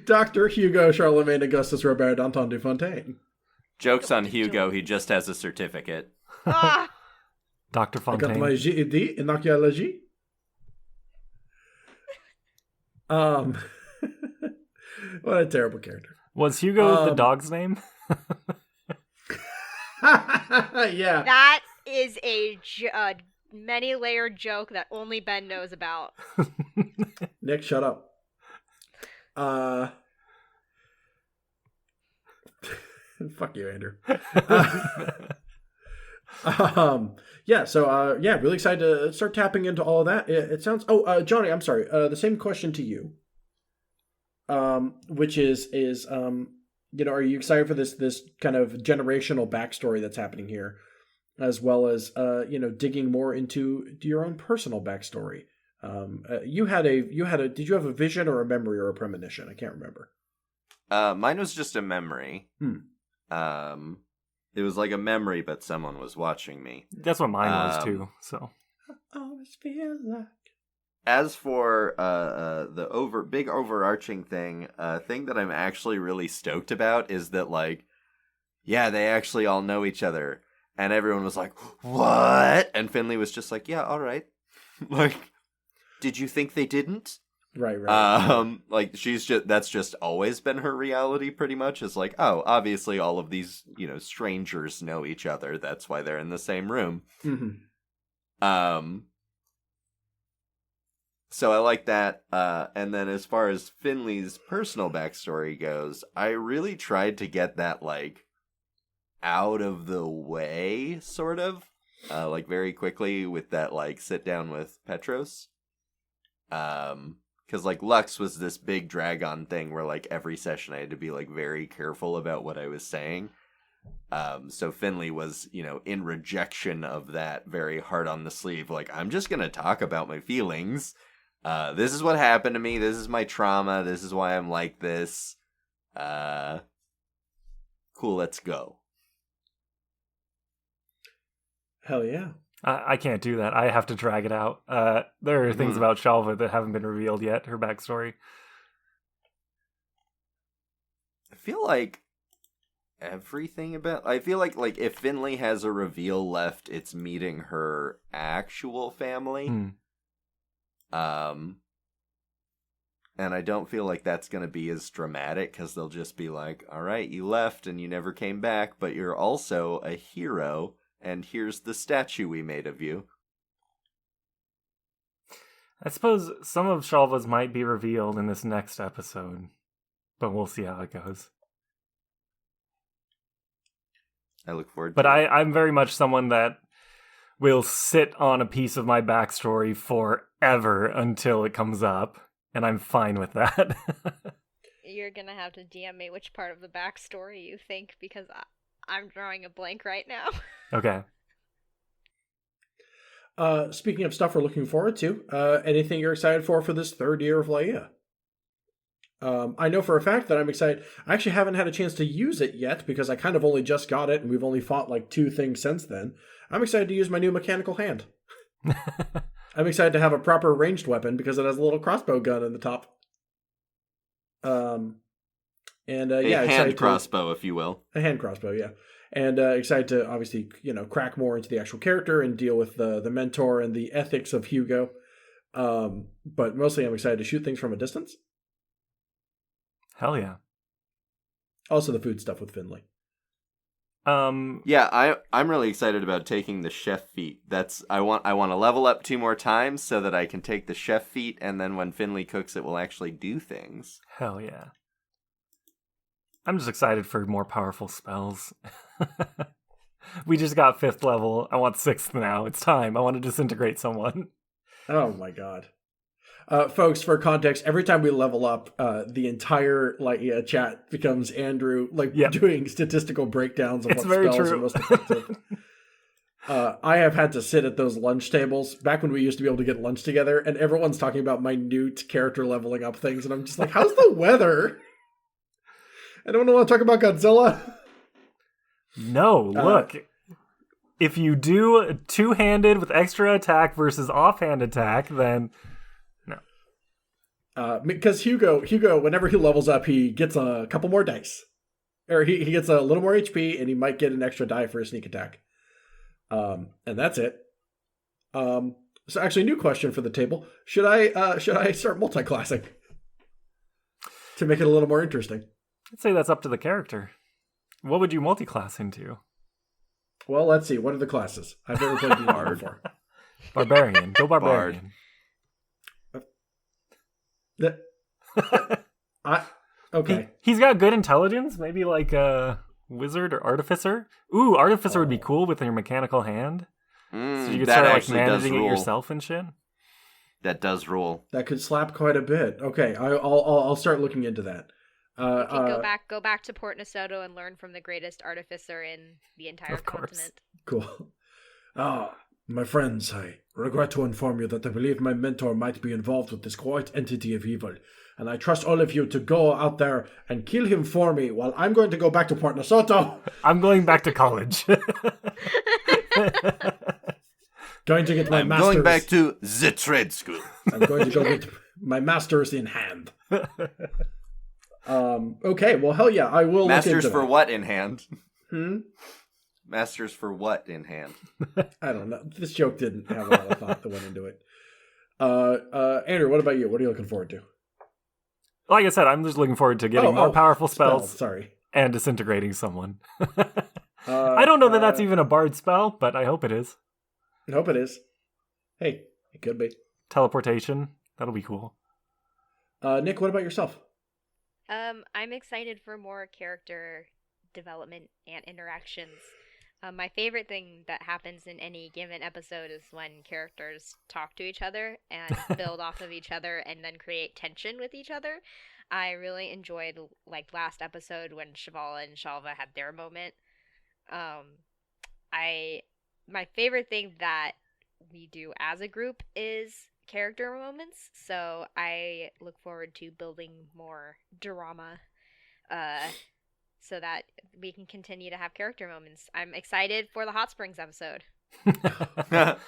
Speaker 1: Dr. Hugo Charlemagne Augustus Robert Danton du Fontaine.
Speaker 3: Joke's on Hugo, he just has a certificate.
Speaker 4: Ah!
Speaker 2: Dr.
Speaker 1: I got
Speaker 2: Fontaine.
Speaker 1: my GED in archaeology. What a terrible character.
Speaker 2: Was Hugo the dog's name?
Speaker 1: Yeah.
Speaker 4: That is a many-layered joke that only Ben knows about.
Speaker 1: Nick, shut up. Fuck you, Andrew. Yeah, really excited to start tapping into all of that. It sounds. Oh, Johnny, I'm sorry. The same question to you. Which is you know, are you excited for this kind of generational backstory that's happening here, as well as you know, digging more into your own personal backstory? Did you have a vision or a memory or a premonition? I can't remember.
Speaker 3: Mine was just a memory. It was like a memory, but someone was watching me.
Speaker 2: That's what mine was too. So
Speaker 1: I always feel like.
Speaker 3: As for the big overarching thing that I'm actually really stoked about is that, like, yeah, they actually all know each other, and everyone was like, "What?" And Finley was just like, "Yeah, all right." Like, did you think they didn't?
Speaker 1: Right.
Speaker 3: Like, that's just always been her reality, pretty much. Is like, oh, obviously all of these, you know, strangers know each other. That's why they're in the same room.
Speaker 1: Mm-hmm.
Speaker 3: So I like that. And then as far as Finley's personal backstory goes, I really tried to get that, like, out of the way, sort of. Like, very quickly with that, like, sit down with Petros. Because, like, Lux was this big drag-on thing where, like, every session I had to be, like, very careful about what I was saying. So Finley was, in rejection of that, very hard on the sleeve. Like, I'm just going to talk about my feelings. This is what happened to me. This is my trauma. This is why I'm like this. Cool, let's go.
Speaker 1: Hell yeah.
Speaker 2: I can't do that. I have to drag it out. There are things about Shalva that haven't been revealed yet, her backstory.
Speaker 3: I feel like I feel like if Finley has a reveal left, it's meeting her actual family. And I don't feel like that's going to be as dramatic, because they'll just be like, all right, you left and you never came back, but you're also a hero, and here's the statue we made of you.
Speaker 2: I suppose some of Shalva's might be revealed in this next episode, but we'll see how it goes.
Speaker 3: I look forward
Speaker 2: but
Speaker 3: to it.
Speaker 2: I'm very much someone that will sit on a piece of my backstory forever until it comes up, and I'm fine with that.
Speaker 4: You're gonna have to DM me which part of the backstory you think, because I'm drawing a blank right now.
Speaker 2: Okay.
Speaker 1: Speaking of stuff we're looking forward to, anything you're excited for this third year of Leia? I know for a fact that I'm excited. I actually haven't had a chance to use it yet because I kind of only just got it and we've only fought like 2 things since then. I'm excited to use my new mechanical hand. I'm excited to have a proper ranged weapon because it has a little crossbow gun in the top.
Speaker 3: A
Speaker 1: yeah,
Speaker 3: hand crossbow, if you will.
Speaker 1: A hand crossbow, yeah. And excited to obviously, crack more into the actual character and deal with the mentor and the ethics of Hugo. But mostly I'm excited to shoot things from a distance.
Speaker 2: Hell yeah.
Speaker 1: Also the food stuff with Finley.
Speaker 3: Yeah, I'm really excited about taking the chef feat. I want to level up 2 more times so that I can take the chef feat, and then when Finley cooks it will actually do things.
Speaker 2: Hell yeah. I'm just excited for more powerful spells. We just got 5th level. I want 6th now. It's time. I want to disintegrate someone.
Speaker 1: Oh my god. Folks, for context, every time we level up, the entire chat becomes Andrew doing statistical breakdowns of
Speaker 2: It's
Speaker 1: what
Speaker 2: very
Speaker 1: spells
Speaker 2: true.
Speaker 1: are most effective. I have had to sit at those lunch tables back when we used to be able to get lunch together, and everyone's talking about minute character leveling up things, and I'm just like, how's the weather? I don't want to talk about Godzilla.
Speaker 2: No, look. If you do 2-handed with extra attack versus offhand attack, then no.
Speaker 1: Because Hugo, whenever he levels up, he gets a couple more dice. Or he gets a little more HP, and he might get an extra die for a sneak attack. And that's it. So actually, new question for the table. Should I start multi-classing? To make it a little more interesting.
Speaker 2: I'd say that's up to the character. What would you multi-class into?
Speaker 1: Well, let's see. What are the classes? I've never played D&D before.
Speaker 2: Barbarian. Go barbarian.
Speaker 1: Okay.
Speaker 2: He's got good intelligence. Maybe like a wizard or artificer. Ooh, artificer would be cool with your mechanical hand. So you could start like managing it yourself and shit.
Speaker 3: That does rule.
Speaker 1: That could slap quite a bit. Okay, I'll start looking into that.
Speaker 4: You can go back to Port Nasoto and learn from the greatest artificer in the entire continent.
Speaker 1: Cool. My friends, I regret to inform you that I believe my mentor might be involved with this great entity of evil, and I trust all of you to go out there and kill him for me while I'm going to go back to Port Nasoto.
Speaker 2: I'm going back to college.
Speaker 1: Going to get my master's.
Speaker 3: Going back to the trade school.
Speaker 1: I'm going to go get my master's in hand. Okay, well, hell yeah, I will.
Speaker 3: Masters
Speaker 1: look into
Speaker 3: for
Speaker 1: that.
Speaker 3: what in hand? Masters for what in hand?
Speaker 1: I don't know. This joke didn't have a lot of thought that went into it. Andrew, what about you? What are you looking forward to?
Speaker 2: Like I said, I'm just looking forward to getting more powerful spells.
Speaker 1: Sorry.
Speaker 2: And disintegrating someone. I don't know that that's even a bard spell, but I hope it is.
Speaker 1: I hope it is. Hey, it could be.
Speaker 2: Teleportation. That'll be cool.
Speaker 1: Nick, what about yourself?
Speaker 4: I'm excited for more character development and interactions. My favorite thing that happens in any given episode is when characters talk to each other and build off of each other and then create tension with each other. I really enjoyed last episode when Shivala and Shalva had their moment. My favorite thing that we do as a group is character moments. So I look forward to building more drama, uh, so that we can continue to have character moments. I'm excited for the Hot Springs episode, and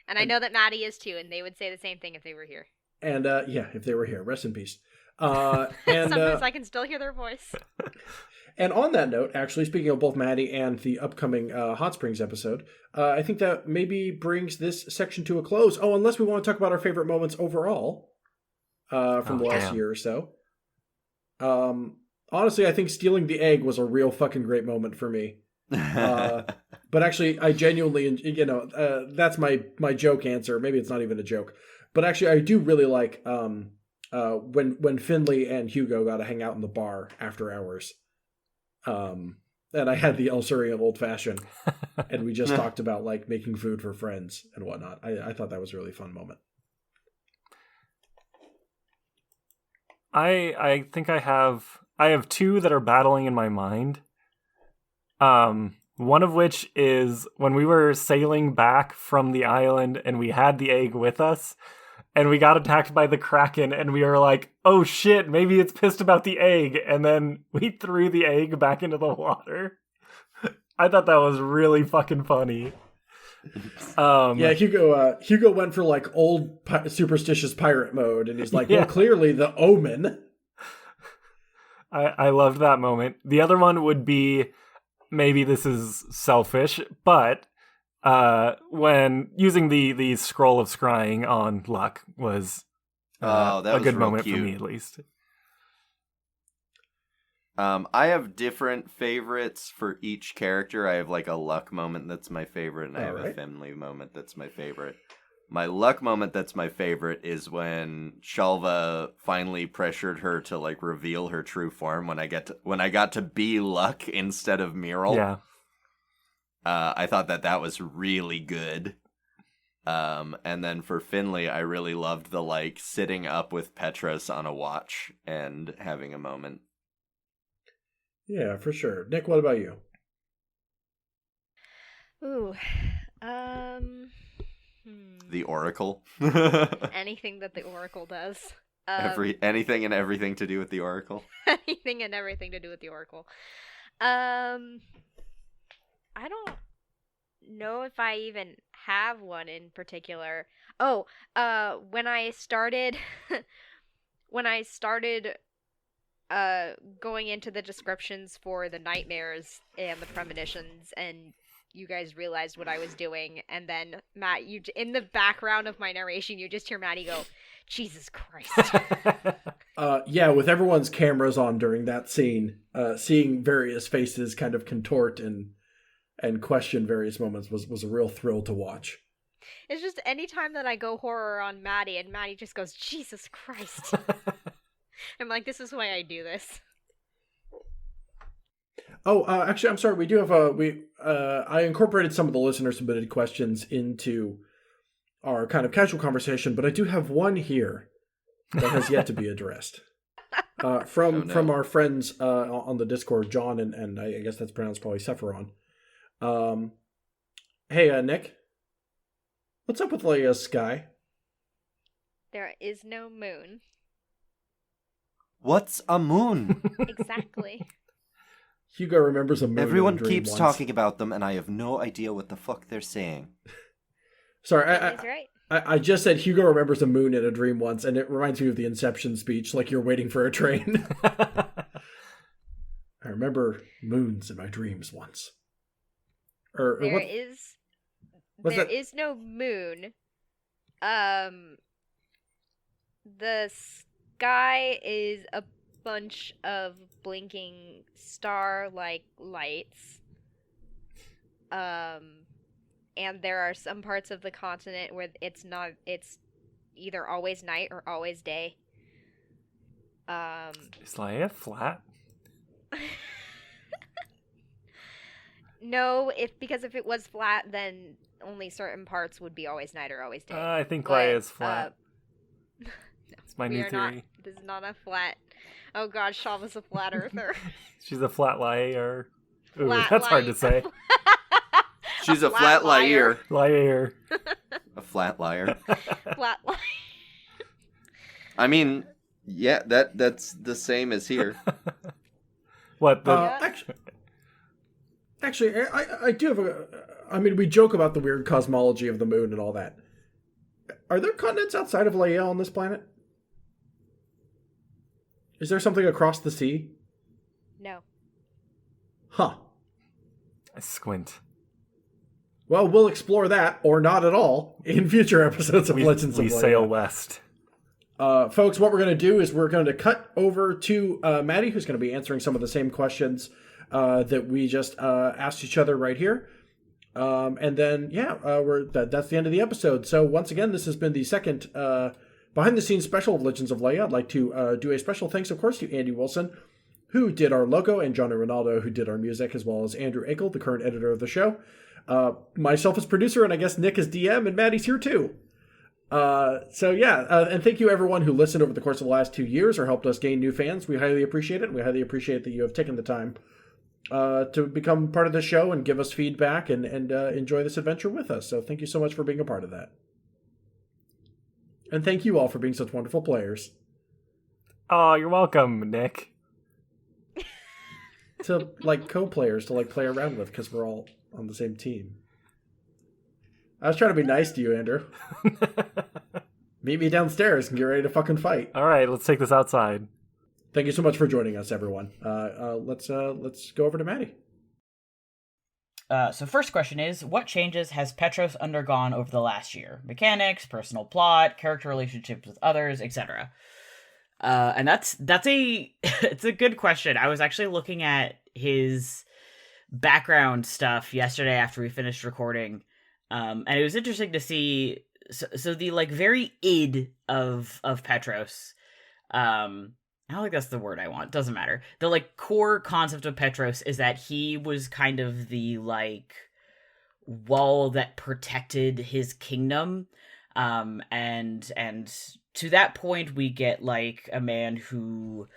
Speaker 4: I know that Maddie is too, and they would say the same thing if they were here.
Speaker 1: And yeah, if they were here, rest in peace. And
Speaker 4: Sometimes I can still hear their voice.
Speaker 1: And on that note, actually, speaking of both Maddie and the upcoming Hot Springs episode, I think that maybe brings this section to a close. Oh, unless we want to talk about our favorite moments overall from the last year or so. Honestly, I think stealing the egg was a real fucking great moment for me. But actually, I genuinely, that's my joke answer. Maybe it's not even a joke. But actually, I do really like when Finley and Hugo got to hang out in the bar after hours. And I had the El Surrey old fashioned, and we just talked about like making food for friends and whatnot. I thought that was a really fun moment.
Speaker 2: I think I have two that are battling in my mind. One of which is when we were sailing back from the island and we had the egg with us and we got attacked by the Kraken and we were like, oh shit, maybe it's pissed about the egg. And then we threw the egg back into the water. I thought that was really fucking funny.
Speaker 1: Yeah, Hugo went for like old superstitious pirate mode and he's like, well, clearly the omen.
Speaker 2: I loved that moment. The other one would be, maybe this is selfish, but when using the scroll of scrying on Luck was
Speaker 3: that
Speaker 2: a
Speaker 3: was
Speaker 2: good
Speaker 3: real
Speaker 2: moment
Speaker 3: cute.
Speaker 2: for me, at least.
Speaker 3: I have different favorites for each character. I have like a Luck moment that's my favorite, and I have a Finley moment that's my favorite. My Luck moment that's my favorite is when Shalva finally pressured her to like reveal her true form when I got to be Luck instead of Muriel.
Speaker 2: Yeah.
Speaker 3: I thought that was really good. And then for Finley, I really loved the like sitting up with Petros on a watch and having a moment.
Speaker 1: Yeah, for sure. Nick, what about you?
Speaker 4: Ooh,
Speaker 3: The Oracle.
Speaker 4: anything that the Oracle does.
Speaker 3: Anything and everything to do with the Oracle.
Speaker 4: Anything and everything to do with the Oracle. I don't know if I even have one in particular. Oh, when I started going into the descriptions for the nightmares and the premonitions, and you guys realized what I was doing, and then Matt, you in the background of my narration, you just hear Maddie go, "Jesus Christ!"
Speaker 1: Yeah, with everyone's cameras on during that scene, seeing various faces kind of contort and question various moments was a real thrill to watch.
Speaker 4: It's just anytime that I go horror on Maddie, and Maddie just goes, "Jesus Christ!" I'm like, this is why I do this.
Speaker 1: Oh, actually, I'm sorry. We do have I incorporated some of the listener submitted questions into our kind of casual conversation, but I do have one here that has yet to be addressed. From our friends on the Discord, John and I guess that's pronounced probably Sephiron. Hey, Nick, what's up with Leia's sky?
Speaker 4: There is no moon.
Speaker 3: What's a moon?
Speaker 4: Exactly.
Speaker 1: Hugo remembers a moon.
Speaker 3: Everyone
Speaker 1: in a dream
Speaker 3: keeps
Speaker 1: once.
Speaker 3: talking about them, and I have no idea what the fuck they're saying.
Speaker 1: Sorry,
Speaker 4: That's right.
Speaker 1: I just said Hugo remembers a moon in a dream once, and it reminds me of the Inception speech, like you're waiting for a train. I remember moons in my dreams once. There
Speaker 4: is no moon. The sky is a bunch of blinking star-like lights. And there are some parts of the continent where it's either always night or always day.
Speaker 2: Is Leia flat?
Speaker 4: No, because if it was flat, then only certain parts would be always night or always day.
Speaker 2: I think Leia's flat. It's my new
Speaker 4: are
Speaker 2: theory.
Speaker 4: This is not a flat. Oh god, Shalva's a flat earther.
Speaker 2: She's a flat liar. Ooh,
Speaker 4: Flat
Speaker 2: that's hard to
Speaker 4: light.
Speaker 2: say.
Speaker 3: She's a
Speaker 4: flat
Speaker 3: flat liar.
Speaker 2: Liar.
Speaker 3: A flat liar.
Speaker 4: Flat liar.
Speaker 3: I mean, yeah, that's the same as here.
Speaker 2: What? The,
Speaker 1: Actually, I do have a. I mean, we joke about the weird cosmology of the moon and all that. Are there continents outside of Leia on this planet? Is there something across the sea?
Speaker 4: No.
Speaker 1: Huh.
Speaker 2: I squint.
Speaker 1: Well, we'll explore that, or not at all, in future episodes of Legends of
Speaker 2: We
Speaker 1: Leia.
Speaker 2: sail west.
Speaker 1: Folks, what we're going to do is we're going to cut over to Maddie, who's going to be answering some of the same questions that we just asked each other right here. And then, that's the end of the episode. So once again, this has been the second behind-the-scenes special of Legends of Leia. I'd like to do a special thanks, of course, to Andy Wilson, who did our logo, and Johnny Ronaldo, who did our music, as well as Andrew Akel, the current editor of the show. Myself as producer, and I guess Nick as DM, and Maddie's here too. And thank you everyone who listened over the course of the last 2 years or helped us gain new fans. We highly appreciate it. We highly appreciate that you have taken the time to become part of the show and give us feedback and enjoy this adventure with us. So thank you so much for being a part of that. And thank you all for being such wonderful players.
Speaker 2: Oh, you're welcome, Nick.
Speaker 1: To co-players to play around with, because we're all on the same team. I was trying to be nice to you, Andrew. Meet me downstairs and get ready to fucking fight.
Speaker 2: All right, let's take this outside.
Speaker 1: Thank you so much for joining us, everyone. Let's go over to Maddie.
Speaker 5: So first question is, what changes has Petros undergone over the last year? Mechanics, personal plot, character relationships with others, etc. And that's it's a good question. I was actually looking at his background stuff yesterday after we finished recording, and it was interesting to see. So the very id of Petros. I don't think that's the word I want. Doesn't matter. The core concept of Petros is that he was kind of the wall that protected his kingdom, and to that point we get a man who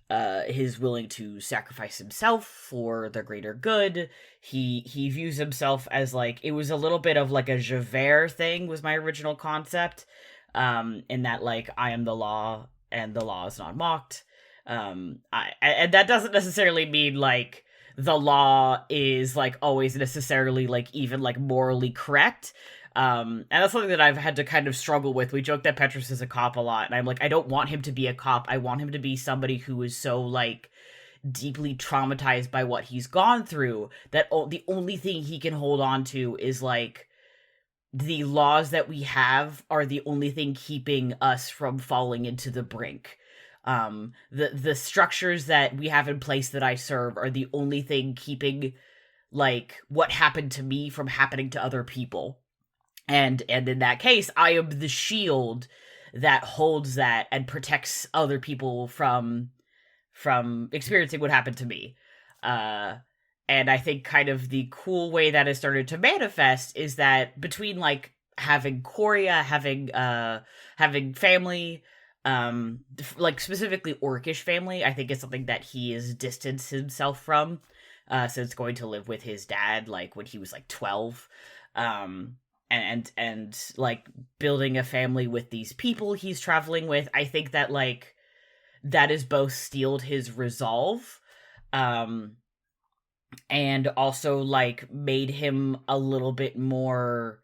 Speaker 5: is willing to sacrifice himself for the greater good. He views himself as it was a little bit of a Javert thing was my original concept, in that I am the law and the law is not mocked. And that doesn't necessarily mean the law is always necessarily even morally correct. And that's something that I've had to kind of struggle with. We joke that Petros is a cop a lot, and I'm I don't want him to be a cop. I want him to be somebody who is so deeply traumatized by what he's gone through that the only thing he can hold on to is the laws that we have are the only thing keeping us from falling into the brink. The structures that we have in place that I serve are the only thing keeping what happened to me from happening to other people. And in that case, I am the shield that holds that and protects other people from experiencing what happened to me. And I think kind of the cool way that has started to manifest is that between having Korea, having family, specifically Orcish family, I think is something that he has distanced himself from, since going to live with his dad when he was 12. And building a family with these people he's traveling with, I think that that has both steeled his resolve, and also made him a little bit more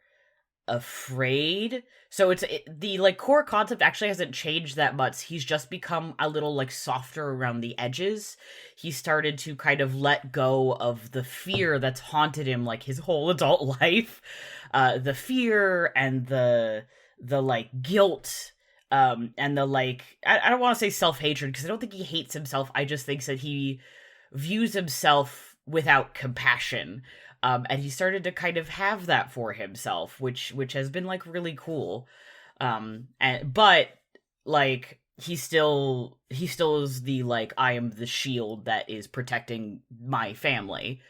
Speaker 5: afraid. So the core concept actually hasn't changed that much. He's just become a little softer around the edges. He started to kind of let go of the fear that's haunted him his whole adult life. The fear and the guilt, and the I don't want to say self-hatred, because I don't think he hates himself. I just think that he views himself without compassion. And he started to kind of have that for himself, which has been really cool. But he still is the I am the shield that is protecting my family.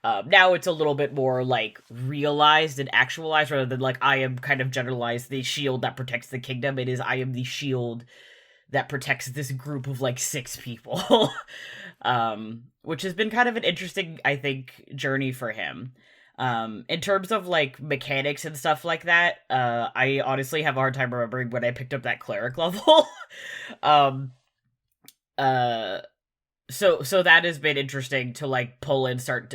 Speaker 5: Now it's a little bit more realized and actualized, rather than I am kind of generalized the shield that protects the kingdom. It is I am the shield that protects this group of like 6 people. Which has been kind of an interesting, I think, journey for him. In terms of like mechanics and stuff like that, I honestly have a hard time remembering when I picked up that cleric level. um, so that has been interesting to like pull and start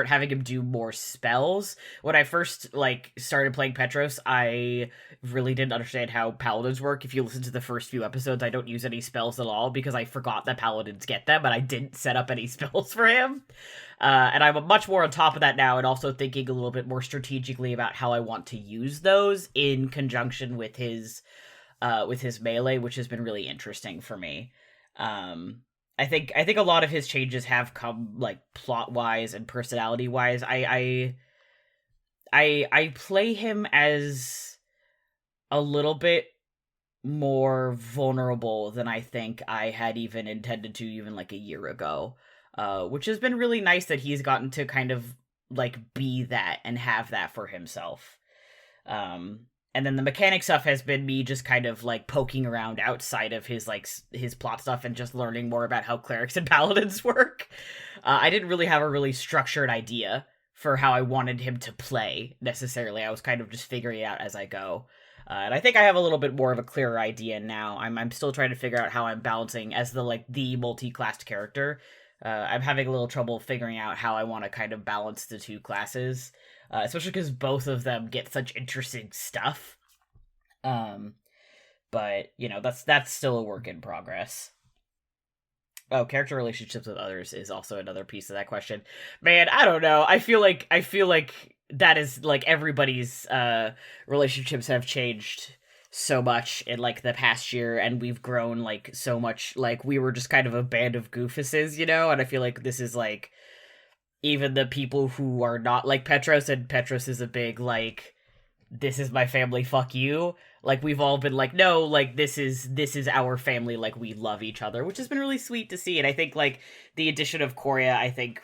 Speaker 5: having him do more spells. When I first like started playing Petros, I really didn't understand how paladins work. If you listen to the first few episodes, I don't use any spells at all because I forgot that paladins get them, and I didn't set up any spells for him. And I'm much more on top of that now, and also thinking a little bit more strategically about how I want to use those in conjunction with his melee, which has been really interesting for me. I think a lot of his changes have come like plot wise and personality wise. I play him as a little bit more vulnerable than I think I had even intended to even like a year ago. Which has been really nice that he's gotten to kind of like be that and have that for himself. And then the mechanic stuff has been me just kind of like poking around outside of his like his plot stuff and just learning more about how clerics and paladins work. I didn't really have a really structured idea for how I wanted him to play necessarily. I was kind of just figuring it out as I go. And I think I have a little bit more of a clearer idea now. I'm still trying to figure out how I'm balancing as the multi-classed character. I'm having a little trouble figuring out how I want to kind of balance the 2 classes. Especially because both of them get such interesting stuff. But, you know, that's still a work in progress. Oh, character relationships with others is also another piece of that question. Man, I don't know. I feel like that is, like, everybody's relationships have changed so much in, like, the past year, and we've grown, like, so much. Like, we were just kind of a band of goofuses, you know? And I feel like this is, like, even the people who are not like Petros, and Petros is a big, like, this is my family, fuck you. Like, we've all been like, no, like, this is our family, like, we love each other, which has been really sweet to see. And I think, like, the addition of Korea, I think,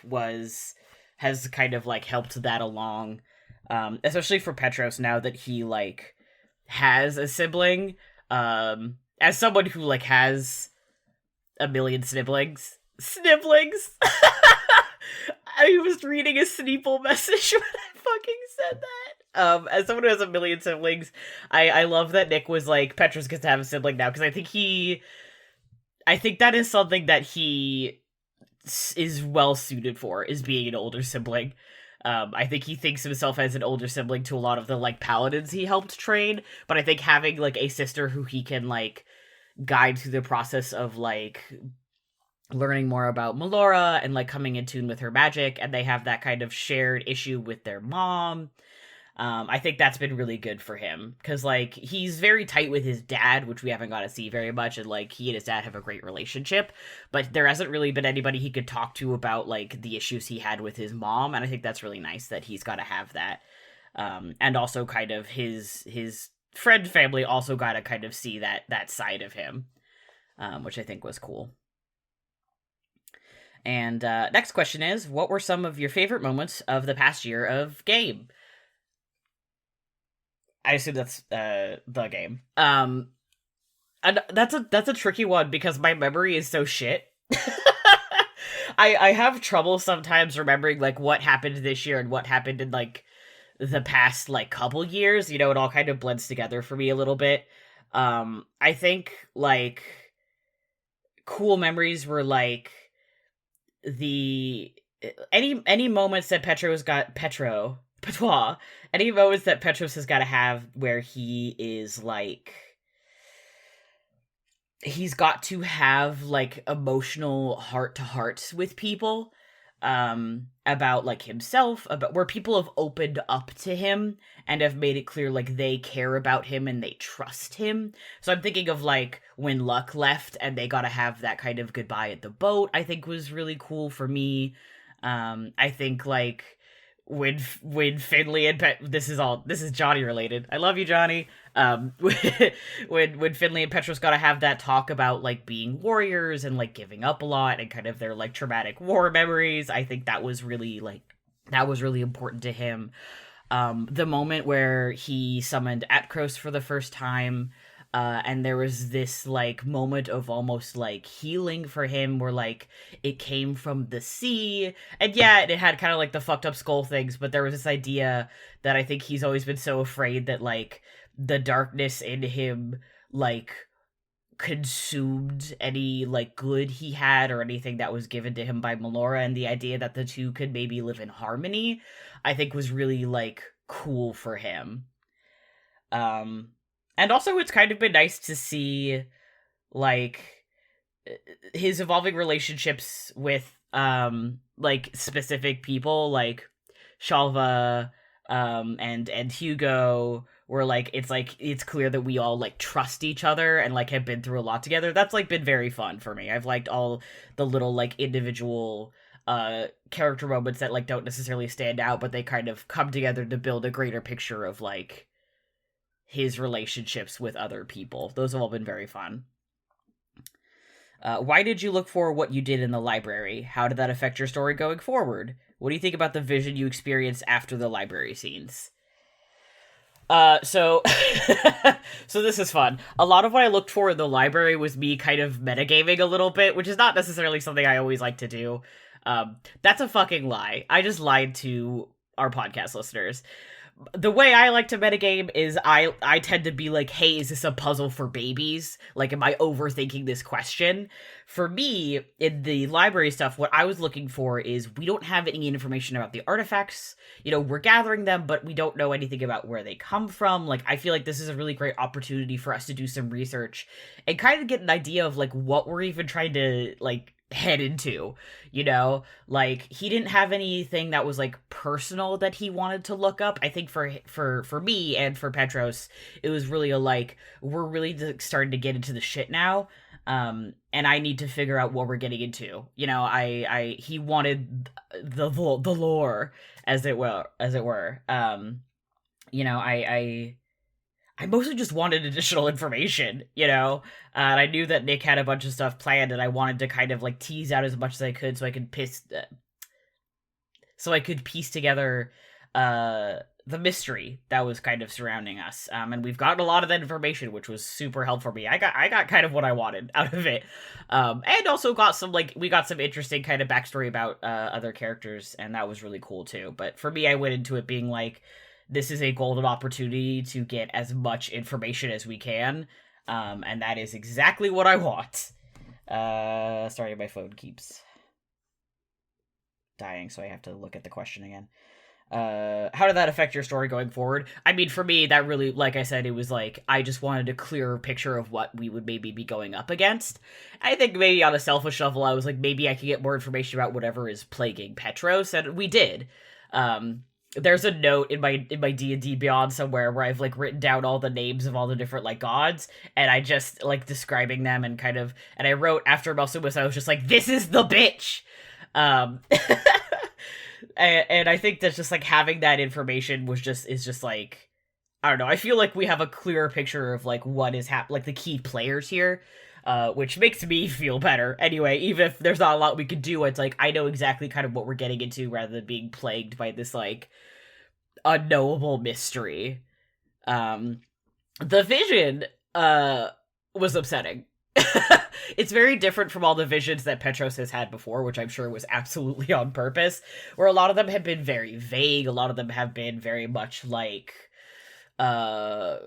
Speaker 5: has kind of, like, helped that along. Especially for Petros, now that he, like, has a sibling. As someone who, like, has a million siblings. I was reading a Sneeple message when I fucking said that. As someone who has a million siblings, I love that Nick was like, Petros gets to have a sibling now, because I think that is something that he is well suited for, is being an older sibling. I think he thinks of himself as an older sibling to a lot of the, like, paladins he helped train, but I think having, like, a sister who he can, like, guide through the process of, like, learning more about Melora and, like, coming in tune with her magic, and they have that kind of shared issue with their mom. I think that's been really good for him, because, like, he's very tight with his dad, which we haven't got to see very much, and, like, he and his dad have a great relationship, but there hasn't really been anybody he could talk to about, like, the issues he had with his mom, and I think that's really nice that he's got to have that. And also kind of his friend family also got to kind of see that side of him, which I think was cool. And next question is, what were some of your favorite moments of the past year of game? I assume that's the game. And that's a tricky one because my memory is so shit. I have trouble sometimes remembering, like, what happened this year and what happened in, like, the past, like, couple years. You know, it all kind of blends together for me a little bit. I think, like, cool memories were, like, any moments that any moments that Petros has got to have where he is, like, he's got to have, like, emotional heart-to-hearts with people, about, like, himself, about where people have opened up to him and have made it clear, like, they care about him and they trust him. So I'm thinking of, like, when Luck left and they got to have that kind of goodbye at the boat, I think was really cool for me. I think, like, when Finley and this is Johnny related. I love you, Johnny. When Finley and Petros got to have that talk about, like, being warriors and, like, giving up a lot and kind of their, like, traumatic war memories, I think that was really important to him. The moment where he summoned Atkros for the first time, And there was this like moment of almost like healing for him where like it came from the sea, and yeah, it had kind of like the fucked up skull things, but there was this idea that I think he's always been so afraid that like the darkness in him like consumed any like good he had or anything that was given to him by Melora, and the idea that the two could maybe live in harmony I think was really like cool for him. And also it's kind of been nice to see like his evolving relationships with like specific people like Shalva and Hugo, where like it's clear that we all like trust each other and like have been through a lot together. That's like been very fun for me. I've liked all the little like individual character moments that like don't necessarily stand out, but they kind of come together to build a greater picture of like his relationships with other people. Those have all been very fun. Why did you look for what you did in the library? How did that affect your story going forward? What do you think about the vision you experienced after the library scenes? So this is fun. A lot of what I looked for in the library was me kind of metagaming a little bit, which is not necessarily something I always like to do. That's a fucking lie. I just lied to our podcast listeners. The way I like to metagame is I tend to be like, hey, is this a puzzle for babies? Like, am I overthinking this question? For me, in the library stuff, what I was looking for is we don't have any information about the artifacts. You know, we're gathering them, but we don't know anything about where they come from. Like, I feel like this is a really great opportunity for us to do some research and kind of get an idea of, like, what we're even trying to, like, head into, you know? Like, he didn't have anything that was like personal that he wanted to look up. I think for me and for Petros, it was really a like, we're really starting to get into the shit now, and I need to figure out what we're getting into. You know, he wanted the lore, as it were. You know, I mostly just wanted additional information, you know? And I knew that Nick had a bunch of stuff planned, and I wanted to kind of, like, tease out as much as I could so I could piece together the mystery that was kind of surrounding us. And we've gotten a lot of that information, which was super helpful for me. I got kind of what I wanted out of it. And also got some, like, we got some interesting kind of backstory about other characters, and that was really cool, too. But for me, I went into it being like, this is a golden opportunity to get as much information as we can, and that is exactly what I want. Sorry, my phone keeps dying, so I have to look at the question again. How did that affect your story going forward? I mean, for me, that really, like I said, it was like, I just wanted a clearer picture of what we would maybe be going up against. I think maybe on a selfish level, I was like, maybe I could get more information about whatever is plaguing Petros, and we did. There's a note in my D&D Beyond somewhere where I've like written down all the names of all the different like gods, and I just like describing them and kind of, and I wrote after Malsumas, I was just like, this is the bitch. And I think that just like having that information is just like, I don't know, I feel like we have a clearer picture of like what is like the key players here. Which makes me feel better. Anyway, even if there's not a lot we could do, it's like, I know exactly kind of what we're getting into rather than being plagued by this, like, unknowable mystery. The vision, was upsetting. It's very different from all the visions that Petros has had before, which I'm sure was absolutely on purpose, where a lot of them have been very vague, a lot of them have been very much, like,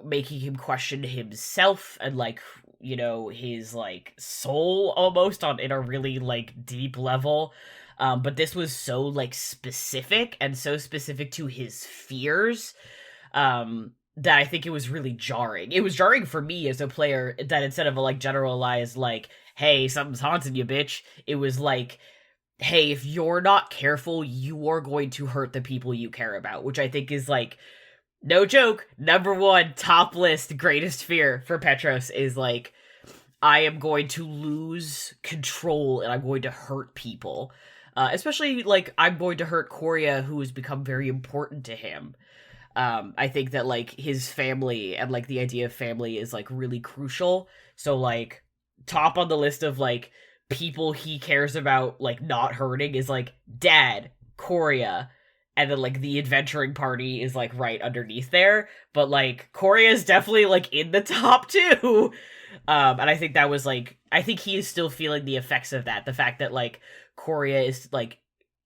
Speaker 5: making him question himself and, like, you know, his like soul almost in a really like deep level. But this was so like specific and so specific to his fears, that I think it was really jarring. It was jarring for me as a player that instead of a like generalized like, hey, something's haunting you, bitch, it was like, hey, if you're not careful, you are going to hurt the people you care about, which I think is like, no joke, number one, top list, greatest fear for Petros is like, I am going to lose control and I'm going to hurt people. Especially, like, I'm going to hurt Koria, who has become very important to him. I think that, like, his family and, like, the idea of family is, like, really crucial. So, like, top on the list of, like, people he cares about, like, not hurting is, like, Dad, Koria, and then like the adventuring party is like right underneath there, but like Korya is definitely like in the top two. And I think that was like, I think he is still feeling the effects of that, the fact that like Korya is like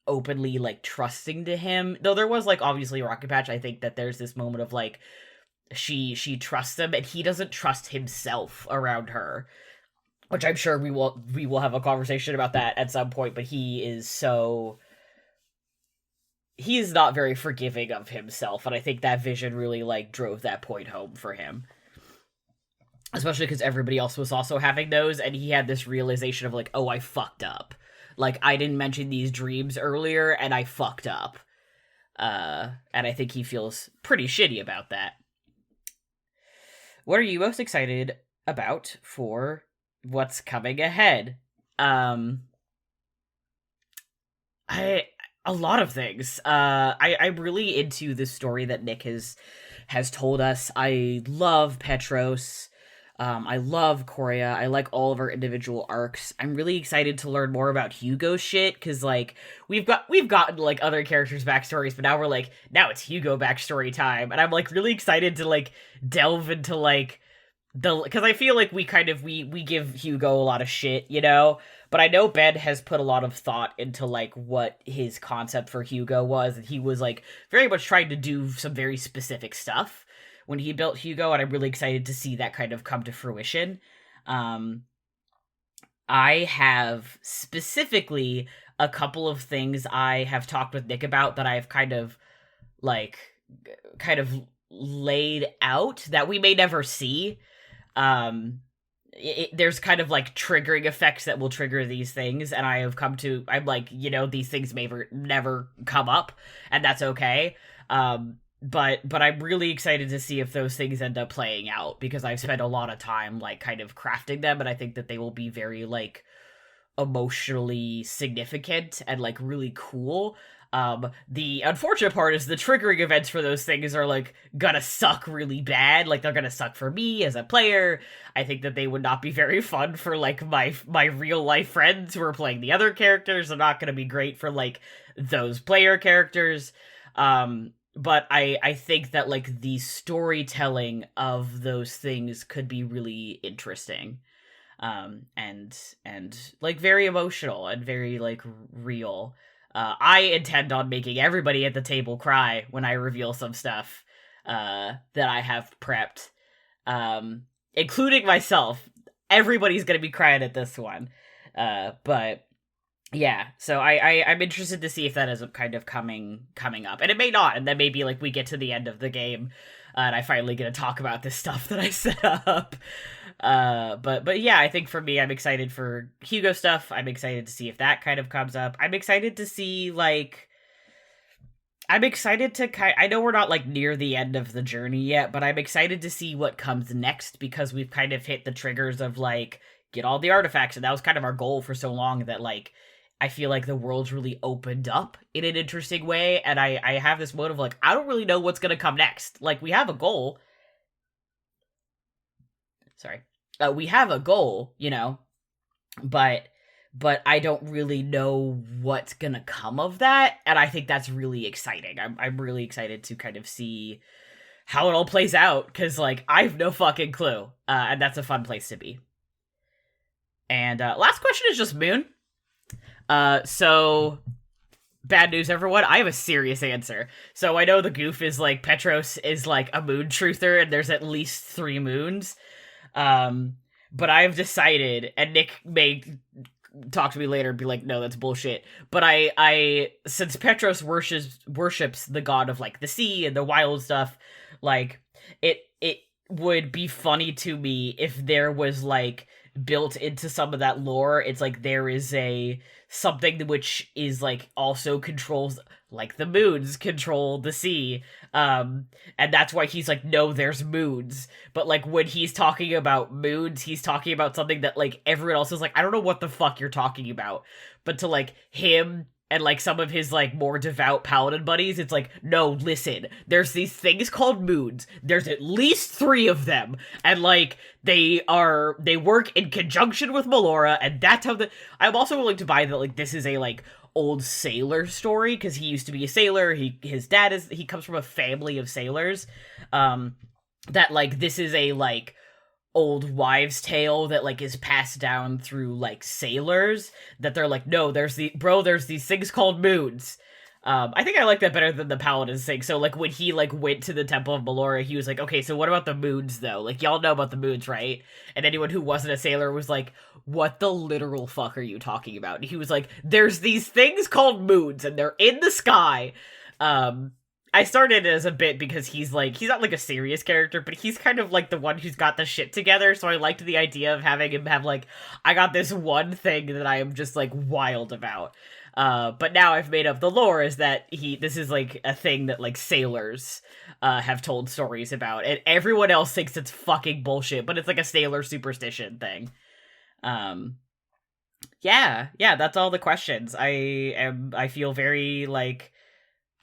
Speaker 5: openly like trusting to him, though there was like obviously Rocket Patch. I think that there's this moment of like she trusts him and he doesn't trust himself around her, which I'm sure we will have a conversation about that at some point. But he's not very forgiving of himself, and I think that vision really like drove that point home for him, especially because everybody else was also having those, and he had this realization of like, oh, I fucked up, like I didn't mention these dreams earlier and I fucked up, and I think he feels pretty shitty about that. What are you most excited about for what's coming ahead? A lot of things. I'm really into the story that Nick has told us. I love Petros. I love Korya. I like all of her individual arcs. I'm really excited to learn more about Hugo's shit, because like we've gotten like other characters' backstories, but now it's Hugo backstory time, and I'm like really excited to like delve into like because I feel like we give Hugo a lot of shit, you know, but I know Ben has put a lot of thought into like what his concept for Hugo was, and he was like very much trying to do some very specific stuff when he built Hugo, and I'm really excited to see that kind of come to fruition. I have specifically a couple of things I have talked with Nick about that I've kind of laid out that we may never see. There's kind of like triggering effects that will trigger these things, and I'm like, you know, these things may never come up, and that's okay. But I'm really excited to see if those things end up playing out, because I've spent a lot of time like kind of crafting them, and I think that they will be very like emotionally significant and like really cool. The unfortunate part is the triggering events for those things are like gonna suck really bad. Like they're gonna suck for me as a player. I think that they would not be very fun for like my real life friends who are playing the other characters. They're not gonna be great for like those player characters. But I think that like the storytelling of those things could be really interesting. And like very emotional and very like real. I intend on making everybody at the table cry when I reveal some stuff that I have prepped, including myself. Everybody's gonna be crying at this one. But yeah, so I'm interested to see if that is kind of coming up, and it may not, and then maybe like we get to the end of the game, and I finally get to talk about this stuff that I set up. But yeah, I think for me, I'm excited for Hugo stuff. I'm excited to see if that kind of comes up. I'm excited to see like, I know we're not like near the end of the journey yet, but I'm excited to see what comes next, because we've kind of hit the triggers of like get all the artifacts, and that was kind of our goal for so long, that like I feel like the world's really opened up in an interesting way, and I have this mode of like, I don't really know what's gonna come next. Like, we have a goal. Sorry. We have a goal, you know, but I don't really know what's gonna come of that, and I think that's really exciting. I'm really excited to kind of see how it all plays out, because, like, I have no fucking clue, and that's a fun place to be. And last question is just Moon. So bad news, everyone. I have a serious answer. So I know the goof is like Petros is like a moon truther, and there's at least 3 moons. But I've decided, and Nick may talk to me later and be like, no, that's bullshit. But I since Petros worships the god of like the sea and the wild stuff, like it would be funny to me if there was like built into some of that lore, it's like there is something which is like also controls, like the moons control the sea, and that's why he's like, no, there's moons. But like when he's talking about moons, he's talking about something that like everyone else is like, I don't know what the fuck you're talking about. But to like him and like some of his like more devout paladin buddies, it's like, no, listen, there's these things called moons. There's at least 3 of them, and like they work in conjunction with Melora, and that's how I'm also willing to buy that like this is a like old sailor story, because he used to be a sailor. His dad he comes from a family of sailors. That like this is a like old wives' tale that like is passed down through like sailors, that they're like, no, there's these things called moons. I think I like that better than the paladins thing. So like when he like went to the Temple of Melora, he was like, okay, so what about the moons though? Like y'all know about the moons, right? And anyone who wasn't a sailor was like, what the literal fuck are you talking about? And he was like, there's these things called moons and they're in the sky. I started it as a bit because he's not like a serious character, but he's kind of like the one who's got the shit together, so I liked the idea of having him have like, I got this one thing that I am just like wild about. But now I've made up the lore is that this is like a thing that like sailors have told stories about, and everyone else thinks it's fucking bullshit, but it's like a sailor superstition thing. Yeah, that's all the questions. I feel very like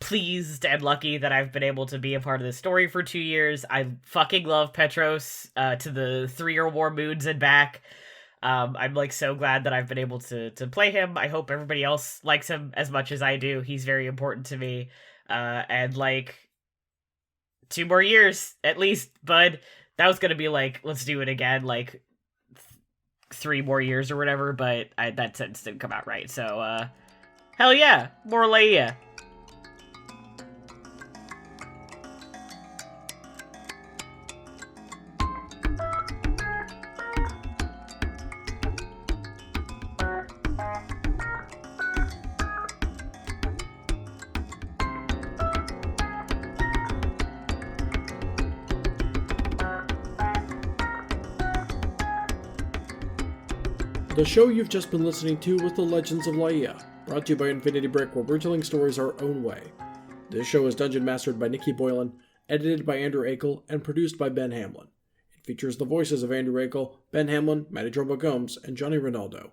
Speaker 5: pleased and lucky that I've been able to be a part of this story for 2 years. I fucking love Petros to the 3 or more moons and back. I'm like so glad that I've been able to play him. I hope everybody else likes him as much as I do. He's very important to me. And like 2 more years at least, bud. That was gonna be like, let's do it again, like 3 more years or whatever, but that sentence didn't come out right. So hell yeah, more Leia.
Speaker 1: The show you've just been listening to was The Legends of Laia, brought to you by Infinity Brick, where we're telling stories our own way. This show is dungeon mastered by Nikki Boylan, edited by Andrew Akel, and produced by Ben Hamlin. It features the voices of Andrew Akel, Ben Hamlin, Matty Trumbo Gomes, and Johnny Ronaldo.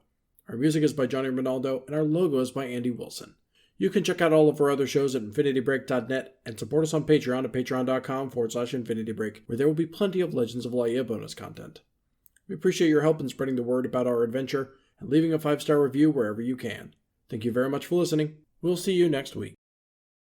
Speaker 1: Our music is by Johnny Ronaldo, and our logo is by Andy Wilson. You can check out all of our other shows at infinitybreak.net and support us on Patreon at patreon.com/infinitybreak, where there will be plenty of Legends of Laia bonus content. We appreciate your help in spreading the word about our adventure and leaving a 5-star review wherever you can. Thank you very much for listening. We'll see you next week.